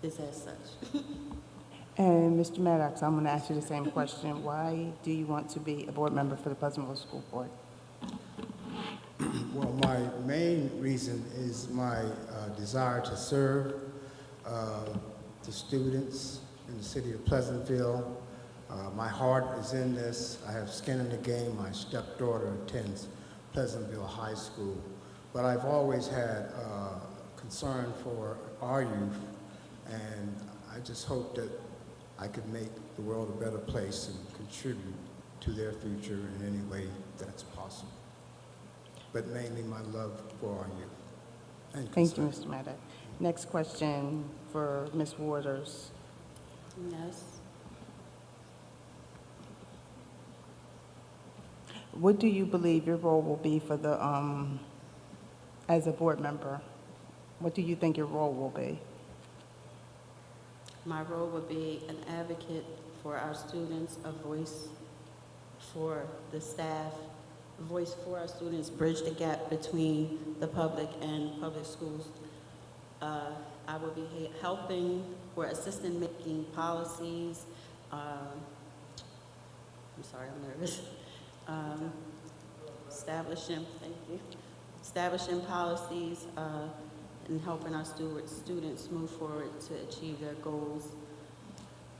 is as such. And Mr. Maddox, I'm going to ask you the same question. Why do you want to be a board member for the Pleasantville School Board? Well, my main reason is my desire to serve the students in the city of Pleasantville. My heart is in this. I have skin in the game. My stepdaughter attends Pleasantville High School. But I've always had concern for our youth, and I just hope that I could make the world a better place and contribute to their future in any way that's possible. But mainly my love for our youth. Thank you, Mr. Maddox. Next question for Ms. Waters. Yes. What do you believe your role will be for the, as a board member? What do you think your role will be? My role would be an advocate for our students, a voice for the staff, a voice for our students, bridge the gap between the public and public schools. I will be helping or assisting making policies. I'm sorry, I'm nervous. Establishing policies and helping our students move forward to achieve their goals.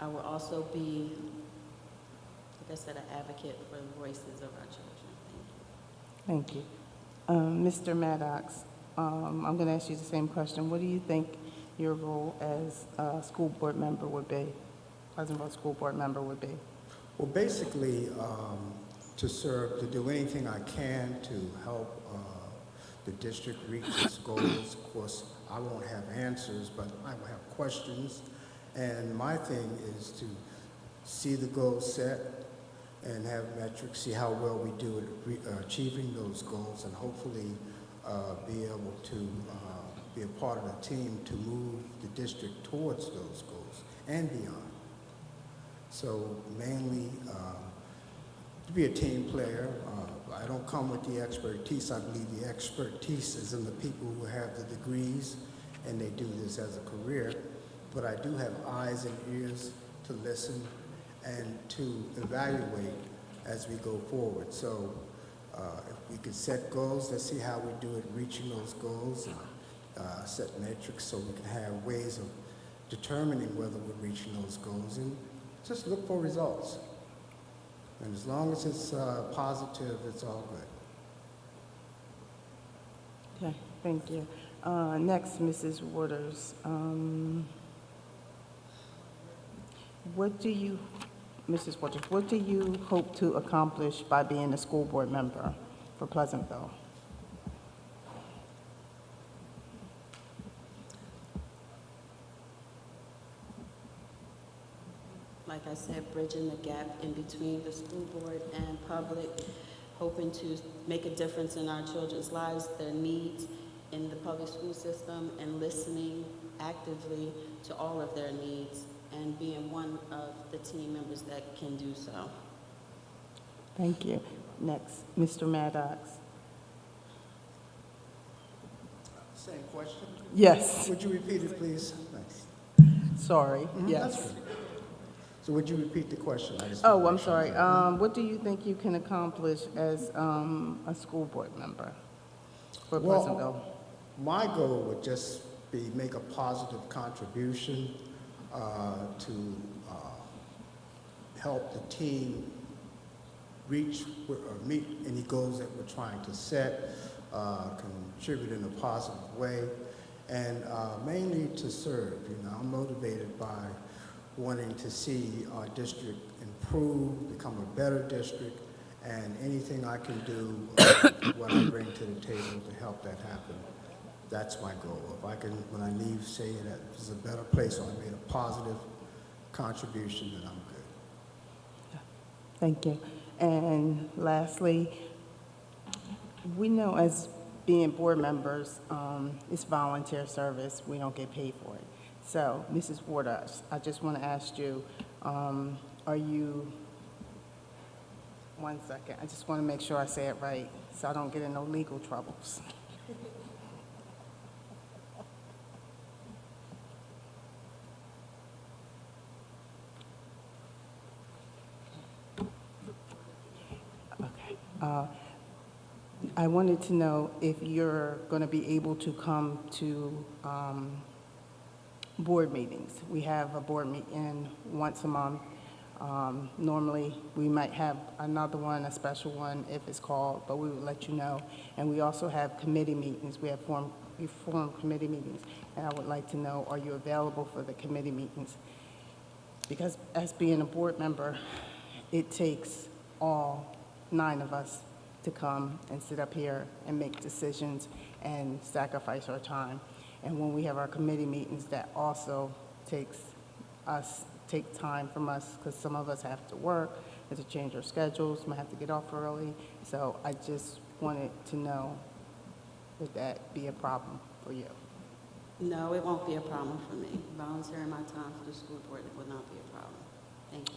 I will also be, like I said, an advocate for the voices of our children. Thank you. Thank you. Mr. Maddox, I'm going to ask you the same question. What do you think your role as a school board member would be, Pleasantville School Board member would be? Well, basically, to serve, to do anything I can to help the district reach its goals. Of course, I won't have answers, but I will have questions. And my thing is to see the goals set and have metrics, see how well we do at achieving those goals, and hopefully be able to be a part of a team to move the district towards those goals and beyond. So mainly to be a team player. I don't come with the expertise. I believe the expertise is in the people who have the degrees and they do this as a career. But I do have eyes and ears to listen and to evaluate as we go forward. So if we could set goals, let's see how we do it, reaching those goals, and set metrics so we can have ways of determining whether we're reaching those goals, and just look for results. And as long as it's positive, it's all good. Okay, thank you. Next, Mrs. Waters. Mrs. Waters, what do you hope to accomplish by being a school board member for Pleasantville? Like I said, bridging the gap in between the school board and public, hoping to make a difference in our children's lives, their needs in the public school system, and listening actively to all of their needs, and being one of the team members that can do so. Thank you. Next, Mr. Maddox. Same question? Yes. Would you repeat it, please? Thanks. Sorry, yes. That's good. So would you repeat the question? I just Oh, wanna I'm make sure sorry. that- What do you think you can accomplish as a school board member for Well, Pleasantville? my goal would just be make a positive contribution to help the team reach or meet any goals that we're trying to set, contribute in a positive way, and mainly to serve. You know, I'm motivated by wanting to see our district improve, become a better district, and anything I can do, what I bring to the table to help that happen. That's my goal. If I can, when I leave, say that this is a better place or I made a positive contribution, then I'm good. Thank you. And lastly, we know as being board members, it's volunteer service. We don't get paid for it. So, Mrs. Waters, I just want to ask you, are you, one second, I just want to make sure I say it right so I don't get in no legal troubles. I wanted to know if you're going to be able to come to board meetings. We have a board meeting once a month. Normally, we might have another one, a special one, if it's called, but we will let you know. And we also have committee meetings. We form committee meetings. And I would like to know, are you available for the committee meetings? Because as being a board member, it takes all 9 of us to come and sit up here and make decisions and sacrifice our time. And when we have our committee meetings, that also take time from us, because some of us have to work, have to change our schedules, might have to get off early. So I just wanted to know, would that be a problem for you? No, it won't be a problem for me. Volunteering my time for the school board, it would not be a problem. Thank you.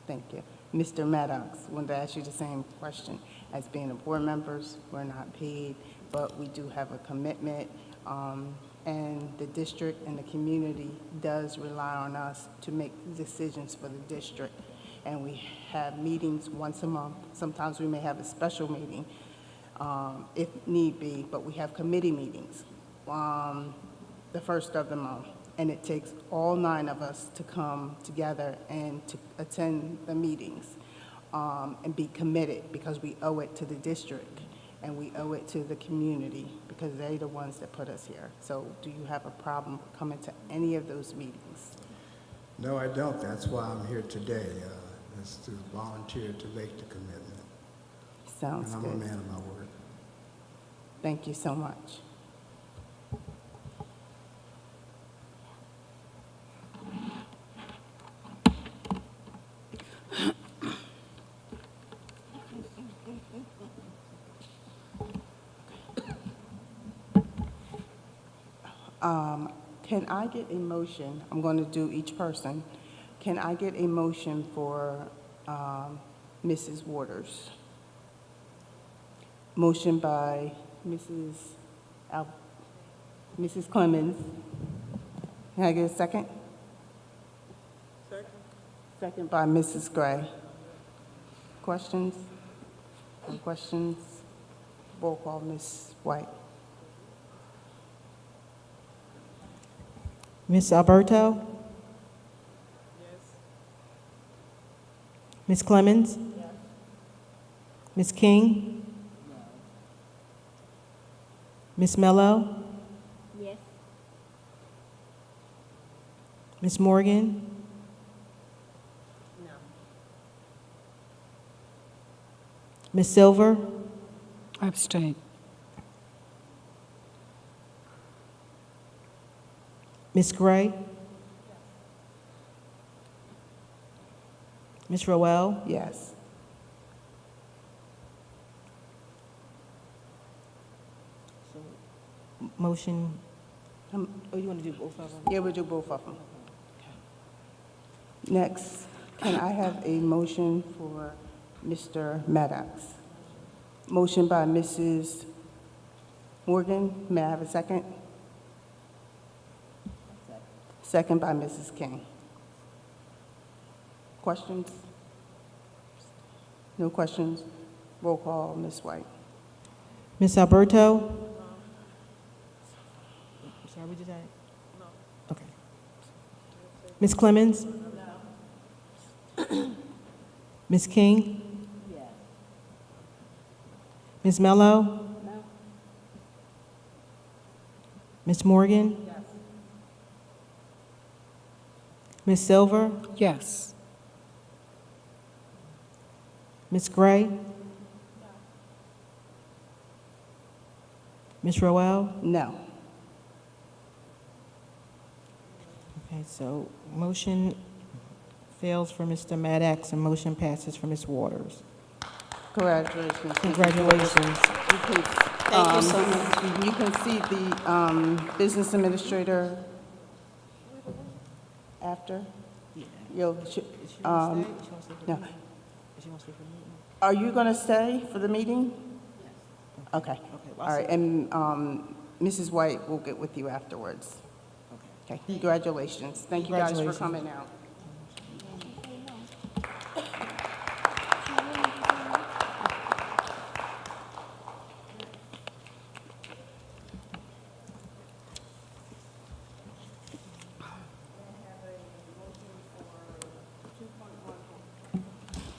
Thank you. Mr. Maddox, wanted to ask you the same question. As being a board members, we're not paid, but we do have a commitment, and the district and the community does rely on us to make decisions for the district. And we have meetings once a month. Sometimes we may have a special meeting if need be, but we have committee meetings the first of the month. And it takes all 9 of us to come together and to attend the meetings and be committed, because we owe it to the district and we owe it to the community, because they're the ones that put us here. So do you have a problem coming to any of those meetings? No, I don't. That's why I'm here today, is to volunteer to make the commitment. Sounds and good. I'm a man of my word. Thank you so much. Can I get a motion? I'm going to do each person. Can I get a motion for Mrs. Waters? Motion by Mrs. Clemens. Can I get a second? Second. Second by Mrs. Gray. Questions? No questions? Roll call, Ms. White. Ms. Alberto? Yes. Ms. Clemens? Yes. Ms. King? No. Ms. Mello? Yes. Ms. Morgan? No. Ms. Silver? Abstain. Ms. Gray? Ms. Rowell? Yes. Motion, oh, you want to do both of them? Yeah, we'll do both of them. Okay. Next, can I have a motion for Mr. Maddox? Motion by Mrs. Morgan. May I have a second? Second by Mrs. King. Questions? No questions? Roll call, Ms. White. Ms. Alberto? Sorry, we just had? No. Okay. Ms. Clemens? Ms. King? Yes. Ms. Mello? No. Ms. Morgan? Yes. Ms. Silver? Yes. Ms. Gray? Ms. Roel? No. Okay, so motion fails for Mr. Maddox and motion passes for Ms. Waters. Congratulations. Congratulations. Thank you so much. You can see the business administrator after. You'll, no. Are you going to stay for the meeting? Okay. All right, and Mrs. White will get with you afterwards. Okay, congratulations. Thank you guys for coming out.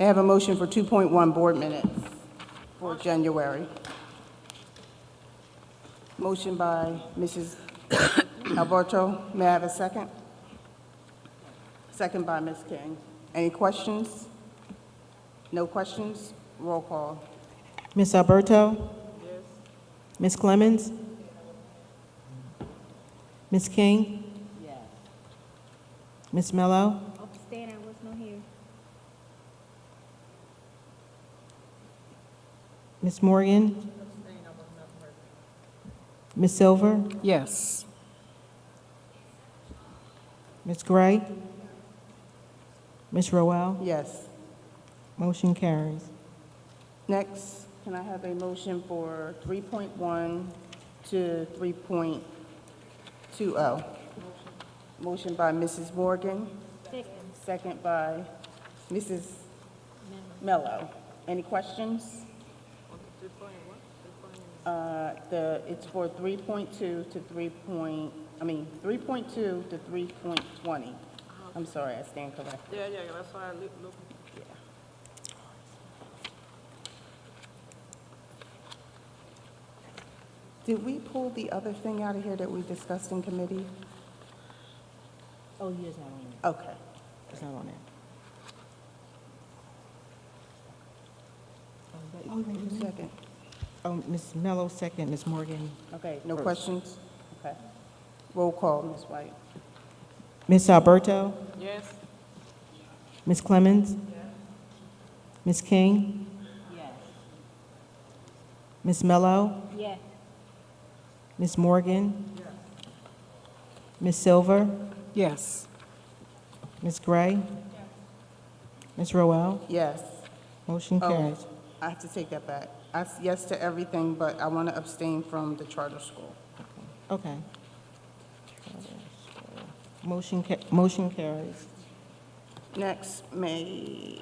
I have a motion for 2.1 board minutes for January. Motion by Mrs. Alberto. May I have a second? Second by Ms. King. Any questions? No questions? Roll call. Ms. Alberto? Yes. Ms. Clemens? Ms. King? Yes. Ms. Mello? Abstain, I was not here. Ms. Morgan? Ms. Silver? Yes. Ms. Gray? Ms. Roel? Yes. Motion carries. Next, can I have a motion for 3.1 to 3.20? Motion by Mrs. Morgan. Second by Mrs. Mello. Any questions? It's for 3.2 to 3.2 to 3.20. I'm sorry, I stand corrected. Yeah, that's why I look. Did we pull the other thing out of here that we discussed in committee? Oh, yes, not on Okay. It's not on there. Second. Oh, Ms. Mello, second. Ms. Morgan? Okay, no first. questions? Okay. Roll call, Ms. White. Ms. Alberto? Yes. Ms. Clemens? Ms. King? Yes. Ms. Mello? Yes. Ms. Morgan? Ms. Silver? Yes. Ms. Gray? Ms. Roel? Yes. Motion carries. I have to take that back. I s- yes to everything, but I want to abstain from the charter school. Okay. Motion carries. Next, we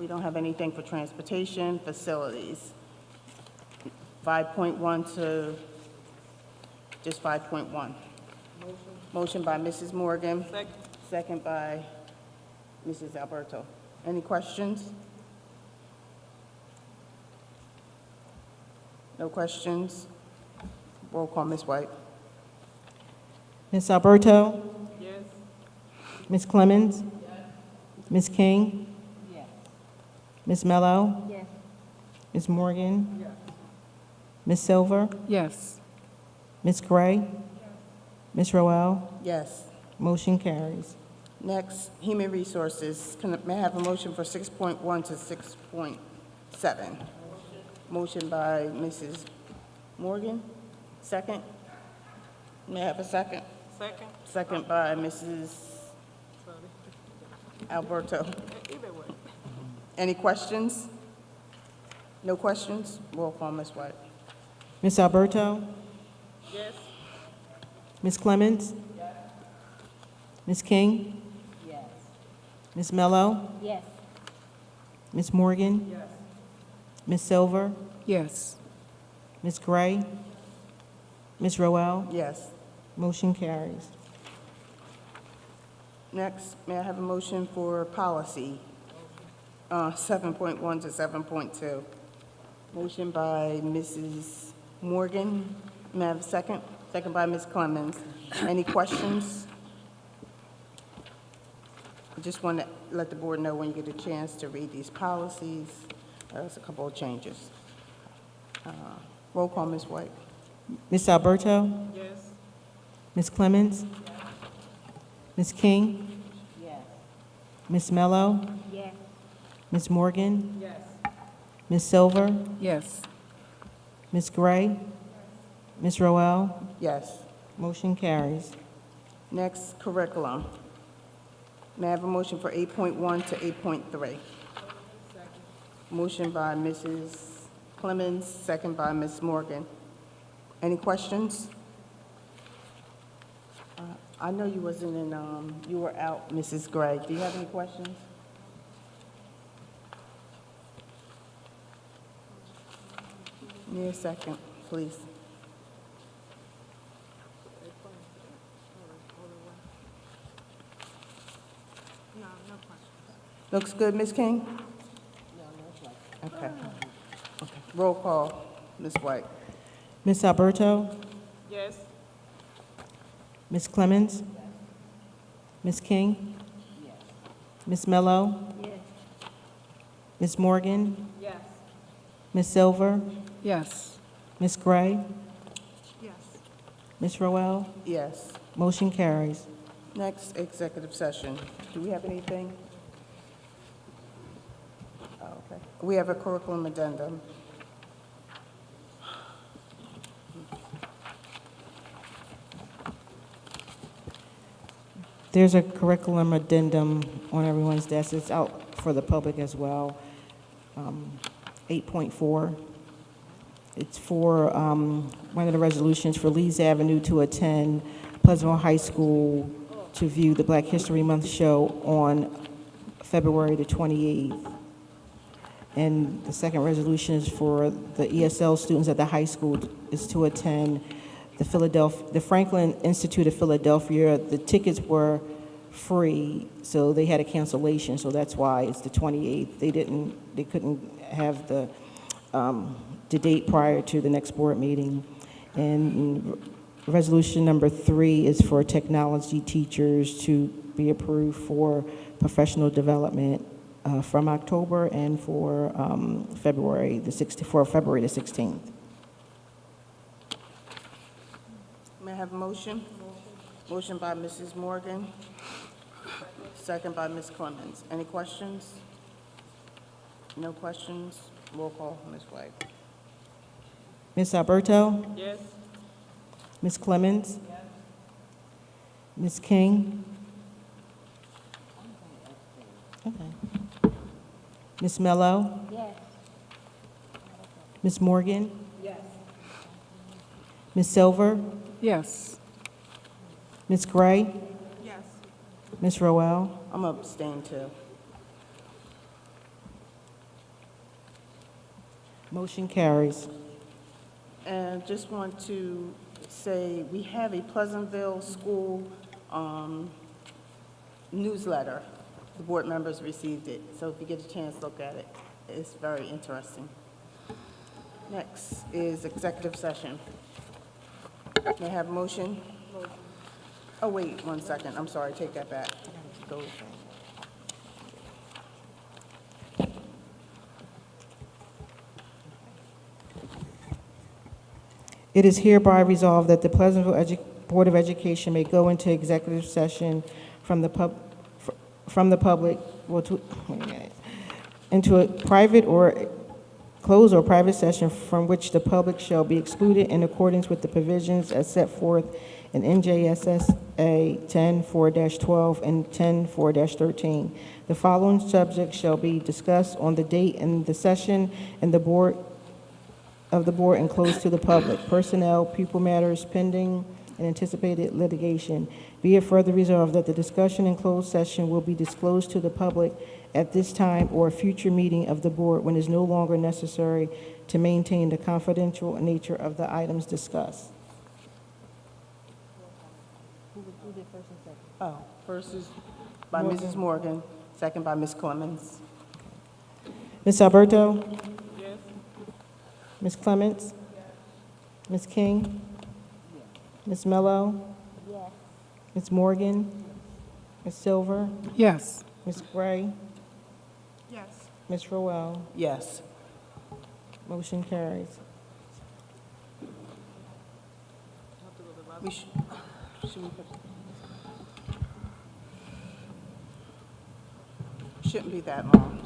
don't have anything for transportation, facilities. 5.1 to just 5.1. Motion by Mrs. Morgan. Second by Mrs. Alberto. Any questions? No questions? Roll call, Ms. White. Ms. Alberto? Yes. Ms. Clemens? Ms. King? Yes. Ms. Mello? Yes. Ms. Morgan? Ms. Silver? Yes. Ms. Gray? Ms. Roel? Yes. Motion carries. Next, human resources. May I have a motion for 6.1 to 6.7? Motion by Mrs. Morgan. Second? May I have a second? Second. Second by Mrs. Alberto. Either way. Any questions? No questions? Roll call, Ms. White. Ms. Alberto? Yes. Ms. Clemens? Ms. King? Yes. Ms. Mello? Yes. Ms. Morgan? Yes. Ms. Silver? Yes. Ms. Gray? Ms. Roel? Yes. Motion carries. Next, may I have a motion for policy 7.1 to 7.2? Motion by Mrs. Morgan. May I have a second? Second by Ms. Clemens. Any questions? I just want to let the board know when you get a chance to read these policies. There's a couple of changes. Roll call, Ms. White. Ms. Alberto? Yes. Ms. Clemens? Ms. King? Yes. Ms. Mello? Yes. Ms. Morgan? Yes. Ms. Silver? Yes. Ms. Gray? Ms. Roel? Yes. Motion carries. Next, curriculum. May I have a motion for 8.1 to 8.3? Motion by Mrs. Clemens, second by Ms. Morgan. Any questions? I know you wasn't in, you were out, Mrs. Gray. Do you have any questions? Need a second, please. Looks good, Ms. King? Okay. Okay. Roll call, Ms. White. Ms. Alberto? Yes. Ms. Clemens? Ms. King? Ms. Mello? Yes. Ms. Morgan? Yes. Ms. Silver? Yes. Ms. Gray? Yes. Ms. Roel? Yes. Motion carries. Next, executive session. Do we have anything? Oh, okay. We have a curriculum addendum. There's a curriculum addendum on everyone's desk. It's out for the public as well. 8.4. It's for one of the resolutions for Leeds Avenue to attend Pleasantville High School to view the Black History Month show on February the 28th. And the second resolution is for the ESL students at the high school is to attend the Franklin Institute of Philadelphia. The tickets were free, so they had a cancellation, so that's why it's the 28th. They couldn't have the date prior to the next board meeting. And resolution number 3 is for technology teachers to be approved for professional development from October and for February the 16th. May I have a motion? Motion by Mrs. Morgan, second by Ms. Clemens. Any questions? No questions? Roll call, Ms. White. Ms. Alberto? Yes. Ms. Clemens? Ms. King? Okay. Ms. Mello? Yes. Ms. Morgan? Yes. Ms. Silver? Yes. Ms. Gray? Yes. Ms. Roel? I'm abstaining too. Motion carries. And just want to say, we have a Pleasantville School newsletter. The board members received it, so if you get a chance, look at it. It's very interesting. Next is executive session. May I have a motion? Oh, wait, 1 second. I'm sorry, take that back. Go. It is hereby resolved that the Pleasantville Board of Education may go into executive session from the public, wait a minute, into a private or closed or private session from which the public shall be excluded in accordance with the provisions as set forth in NJSSA 10-4-12 and 10-4-13. The following subjects shall be discussed on the date and the session and the board and closed to the public. Personnel, pupil matters, pending and anticipated litigation. Be it further resolved that the discussion in closed session will be disclosed to the public at this time or a future meeting of the board when it is no longer necessary to maintain the confidential nature of the items discussed. Who did first and second? Oh, first is by Mrs. Morgan, second by Ms. Clemens. Ms. Alberto? Yes. Ms. Clements? Ms. King? Ms. Mello? Yes. Ms. Morgan? Ms. Silver? Yes. Ms. Gray? Yes. Ms. Roel? Yes. Motion carries. Should we put, shouldn't be that long.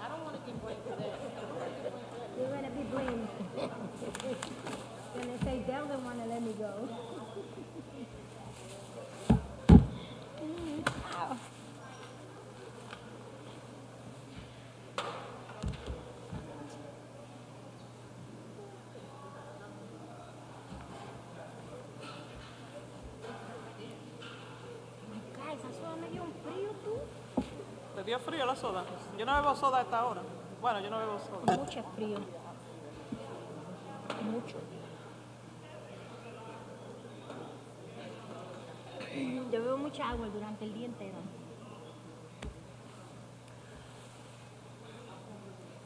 I don't want to get blamed for that. You're going to be blamed. When they say Dell don't want to let me go. Ow. Ay, esa soda me dio un frío, tú. ¿Le dio frío la soda? Yo no bebo soda a esta hora. Bueno, yo no bebo soda. Mucho frío. Mucho. Yo bebo mucha agua durante el día entero.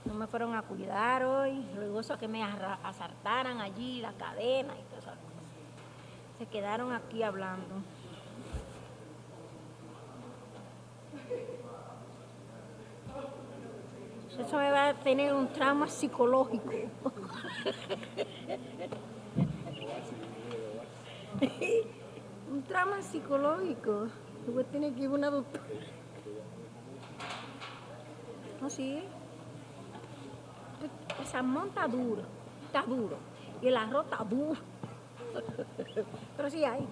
No me fueron a cuidar hoy. Luego eso que me asaltaran allí, la cadena y todo eso. Se quedaron aquí hablando. Eso me va a tener un trauma psicológico. Un trauma psicológico. Yo voy a tener que ir a una doctora. No, sí. El salmón está duro. Está duro. Y el arroz está duro. Pero sí hay.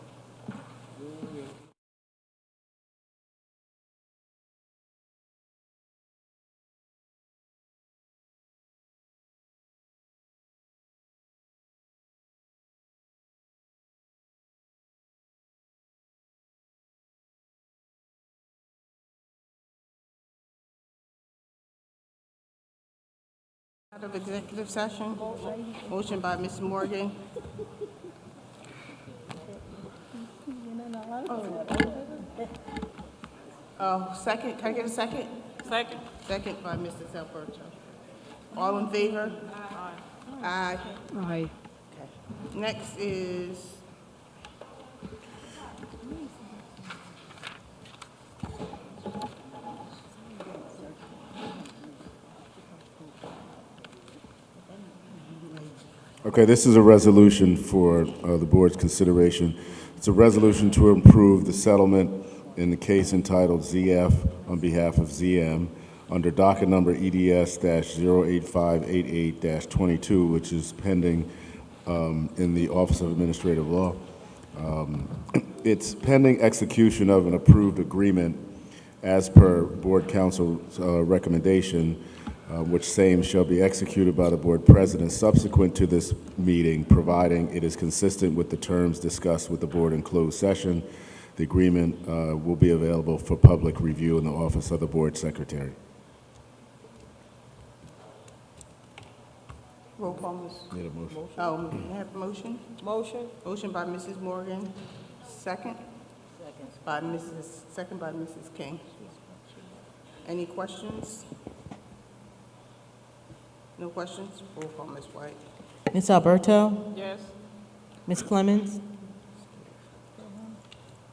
Out of executive session. Motion by Ms. Morgan. Second, can I get a second? Second. Second by Mrs. Alberto. All in favor? Aye. Aye. Okay. Next is Okay, this is a resolution for the board's consideration. It's a resolution to approve the settlement in the case entitled ZF on behalf of ZM under docket number EDS-08588-22, which is pending in the Office of Administrative Law. It's pending execution of an approved agreement as per Board Council's recommendation, which same shall be executed by the Board President subsequent to this meeting, providing it is consistent with the terms discussed with the Board in closed session. The agreement will be available for public review in the Office of the Board Secretary. roll call, Ms. Need a motion? Oh, may I have a motion? Motion. Motion by Mrs. Morgan. Second? Second by Mrs. King. Any questions? No questions? Roll call, Ms. White. Ms. Alberto? Yes. Ms. Clemens?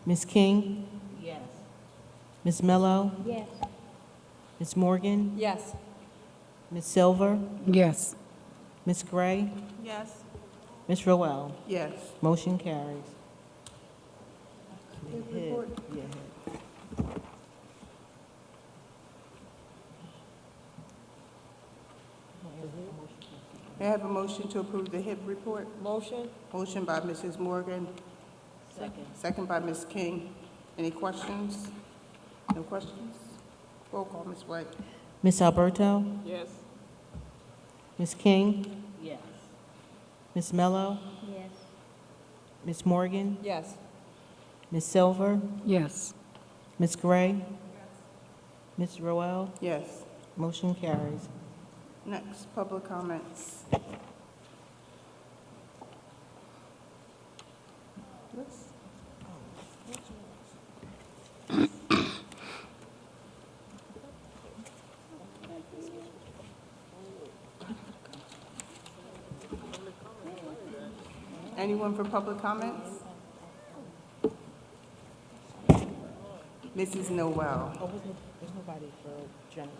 Ms. King? Yes. Ms. Mello? Yes. Ms. Morgan? Yes. Ms. Silver? Yes. Ms. Gray? Yes. Ms. Roel? Yes. Motion carries. Report. May I have a motion to approve the HIP report? Motion. Motion by Mrs. Morgan. Second. Second by Ms. King. Any questions? No questions? Roll call, Ms. White. Ms. Alberto? Yes. Ms. King? Yes. Ms. Mello? Yes. Ms. Morgan? Yes. Ms. Silver? Yes. Ms. Gray? Ms. Roel? Yes. Motion carries. Next, public comments. Anyone for public comments? Mrs. Noel. Oh, there's nobody for general.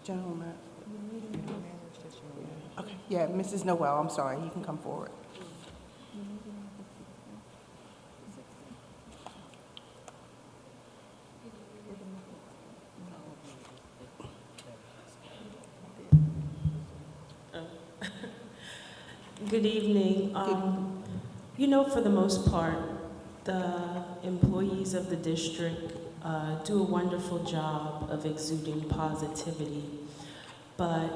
General Matt. Okay, yeah, Mrs. Noel, I'm sorry, you can come forward. Good evening. You know, for the most part, the employees of the district do a wonderful job of exuding positivity. But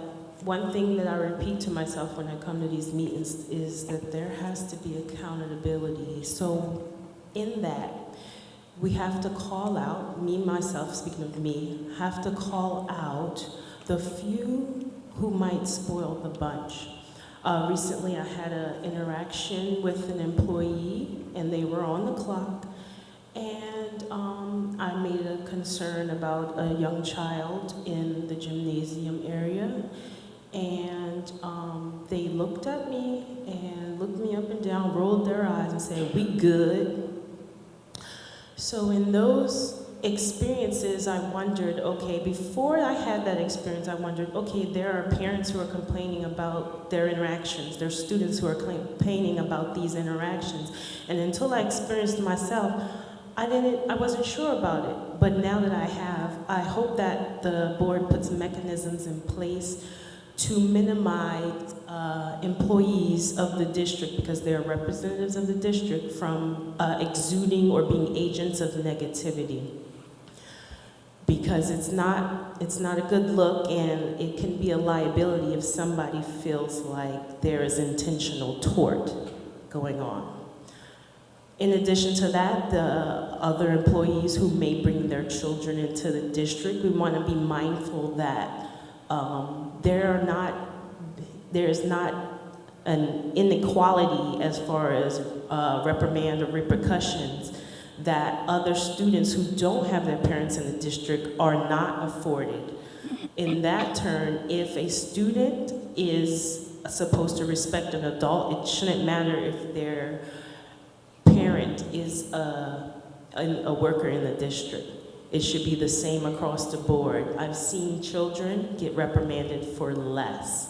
one thing that I repeat to myself when I come to these meetings is that there has to be accountability. So in that, we have to call out, me, myself, speaking of me, have to call out the few who might spoil the bunch. Recently, I had an interaction with an employee, and they were on the clock, and I made a concern about a young child in the gymnasium area, and they looked at me and looked me up and down, rolled their eyes, and said, "We good." So in those experiences, I wondered, okay, before I had that experience, I wondered, okay, there are parents who are complaining about their interactions. There are students who are complaining about these interactions. And until I experienced it myself, I wasn't sure about it. But now that I have, I hope that the board puts mechanisms in place to minimize employees of the district, because they are representatives of the district, from exuding or being agents of negativity. Because it's not a good look, and it can be a liability if somebody feels like there is intentional tort going on. In addition to that, the other employees who may bring their children into the district, we want to be mindful that there is not an inequality as far as reprimand or repercussions that other students who don't have their parents in the district are not afforded. In that turn, if a student is supposed to respect an adult, it shouldn't matter if their parent is a worker in the district. It should be the same across the board. I've seen children get reprimanded for less.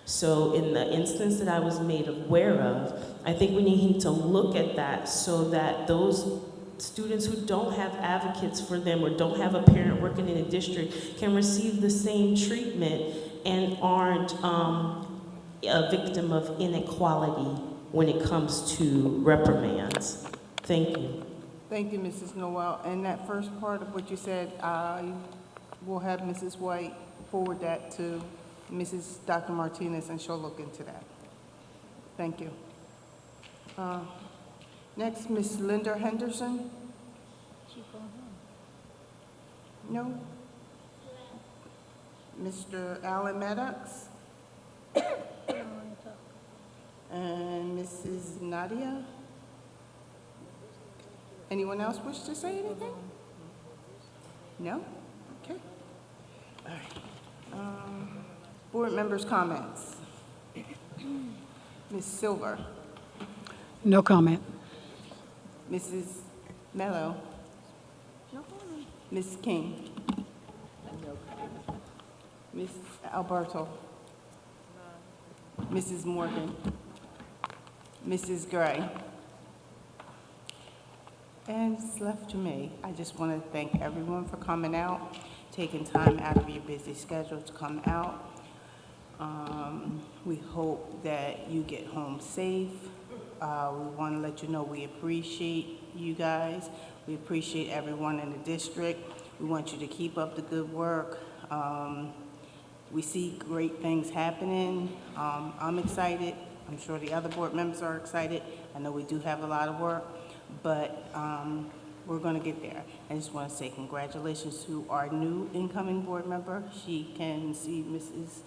So in the instance that I was made aware of, I think we need to look at that so that those students who don't have advocates for them or don't have a parent working in a district can receive the same treatment and aren't a victim of inequality when it comes to reprimands. Thank you. Thank you, Mrs. Noel. And that first part of what you said, we'll have Mrs. White forward that to Dr. Martinez, and she'll look into that. Thank you. Next, Ms. Linda Henderson. No? Mr. Alan Maddox. And Mrs. Nadia. Anyone else wish to say anything? No? Okay. All right. Board members' comments. Ms. Silver. No comment. Mrs. Mello. No comment. Ms. King. Ms. Alberto. Mrs. Morgan. Mrs. Gray. And it's left to me. I just want to thank everyone for coming out, taking time out of your busy schedule to come out. We hope that you get home safe. We want to let you know we appreciate you guys. We appreciate everyone in the district. We want you to keep up the good work. We see great things happening. I'm excited. I'm sure the other board members are excited. I know we do have a lot of work, but we're going to get there. I just want to say congratulations to our new incoming board member. She can see Mrs.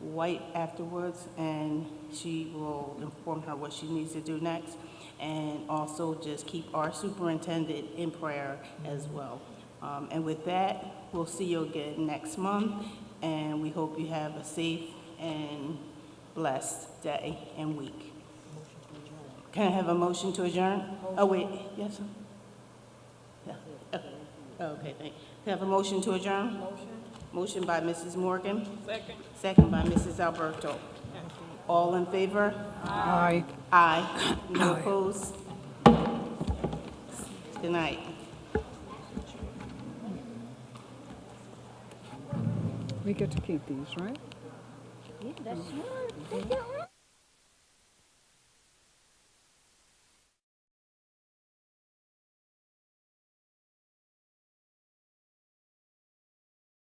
White afterwards, and she will inform her what she needs to do next. And also just keep our superintendent in prayer as well. And with that, we'll see you again next month, and we hope you have a safe and blessed day and week. Can I have a motion to adjourn? Oh, wait, yes, sir? Yeah. Okay, thank you. Can I have a motion to adjourn? Motion. Motion by Mrs. Morgan. Second. Second by Mrs. Alberto. All in favor? Aye. Aye. No opposed? Good night. We get to keep these, right? Yeah, that's yours. Take it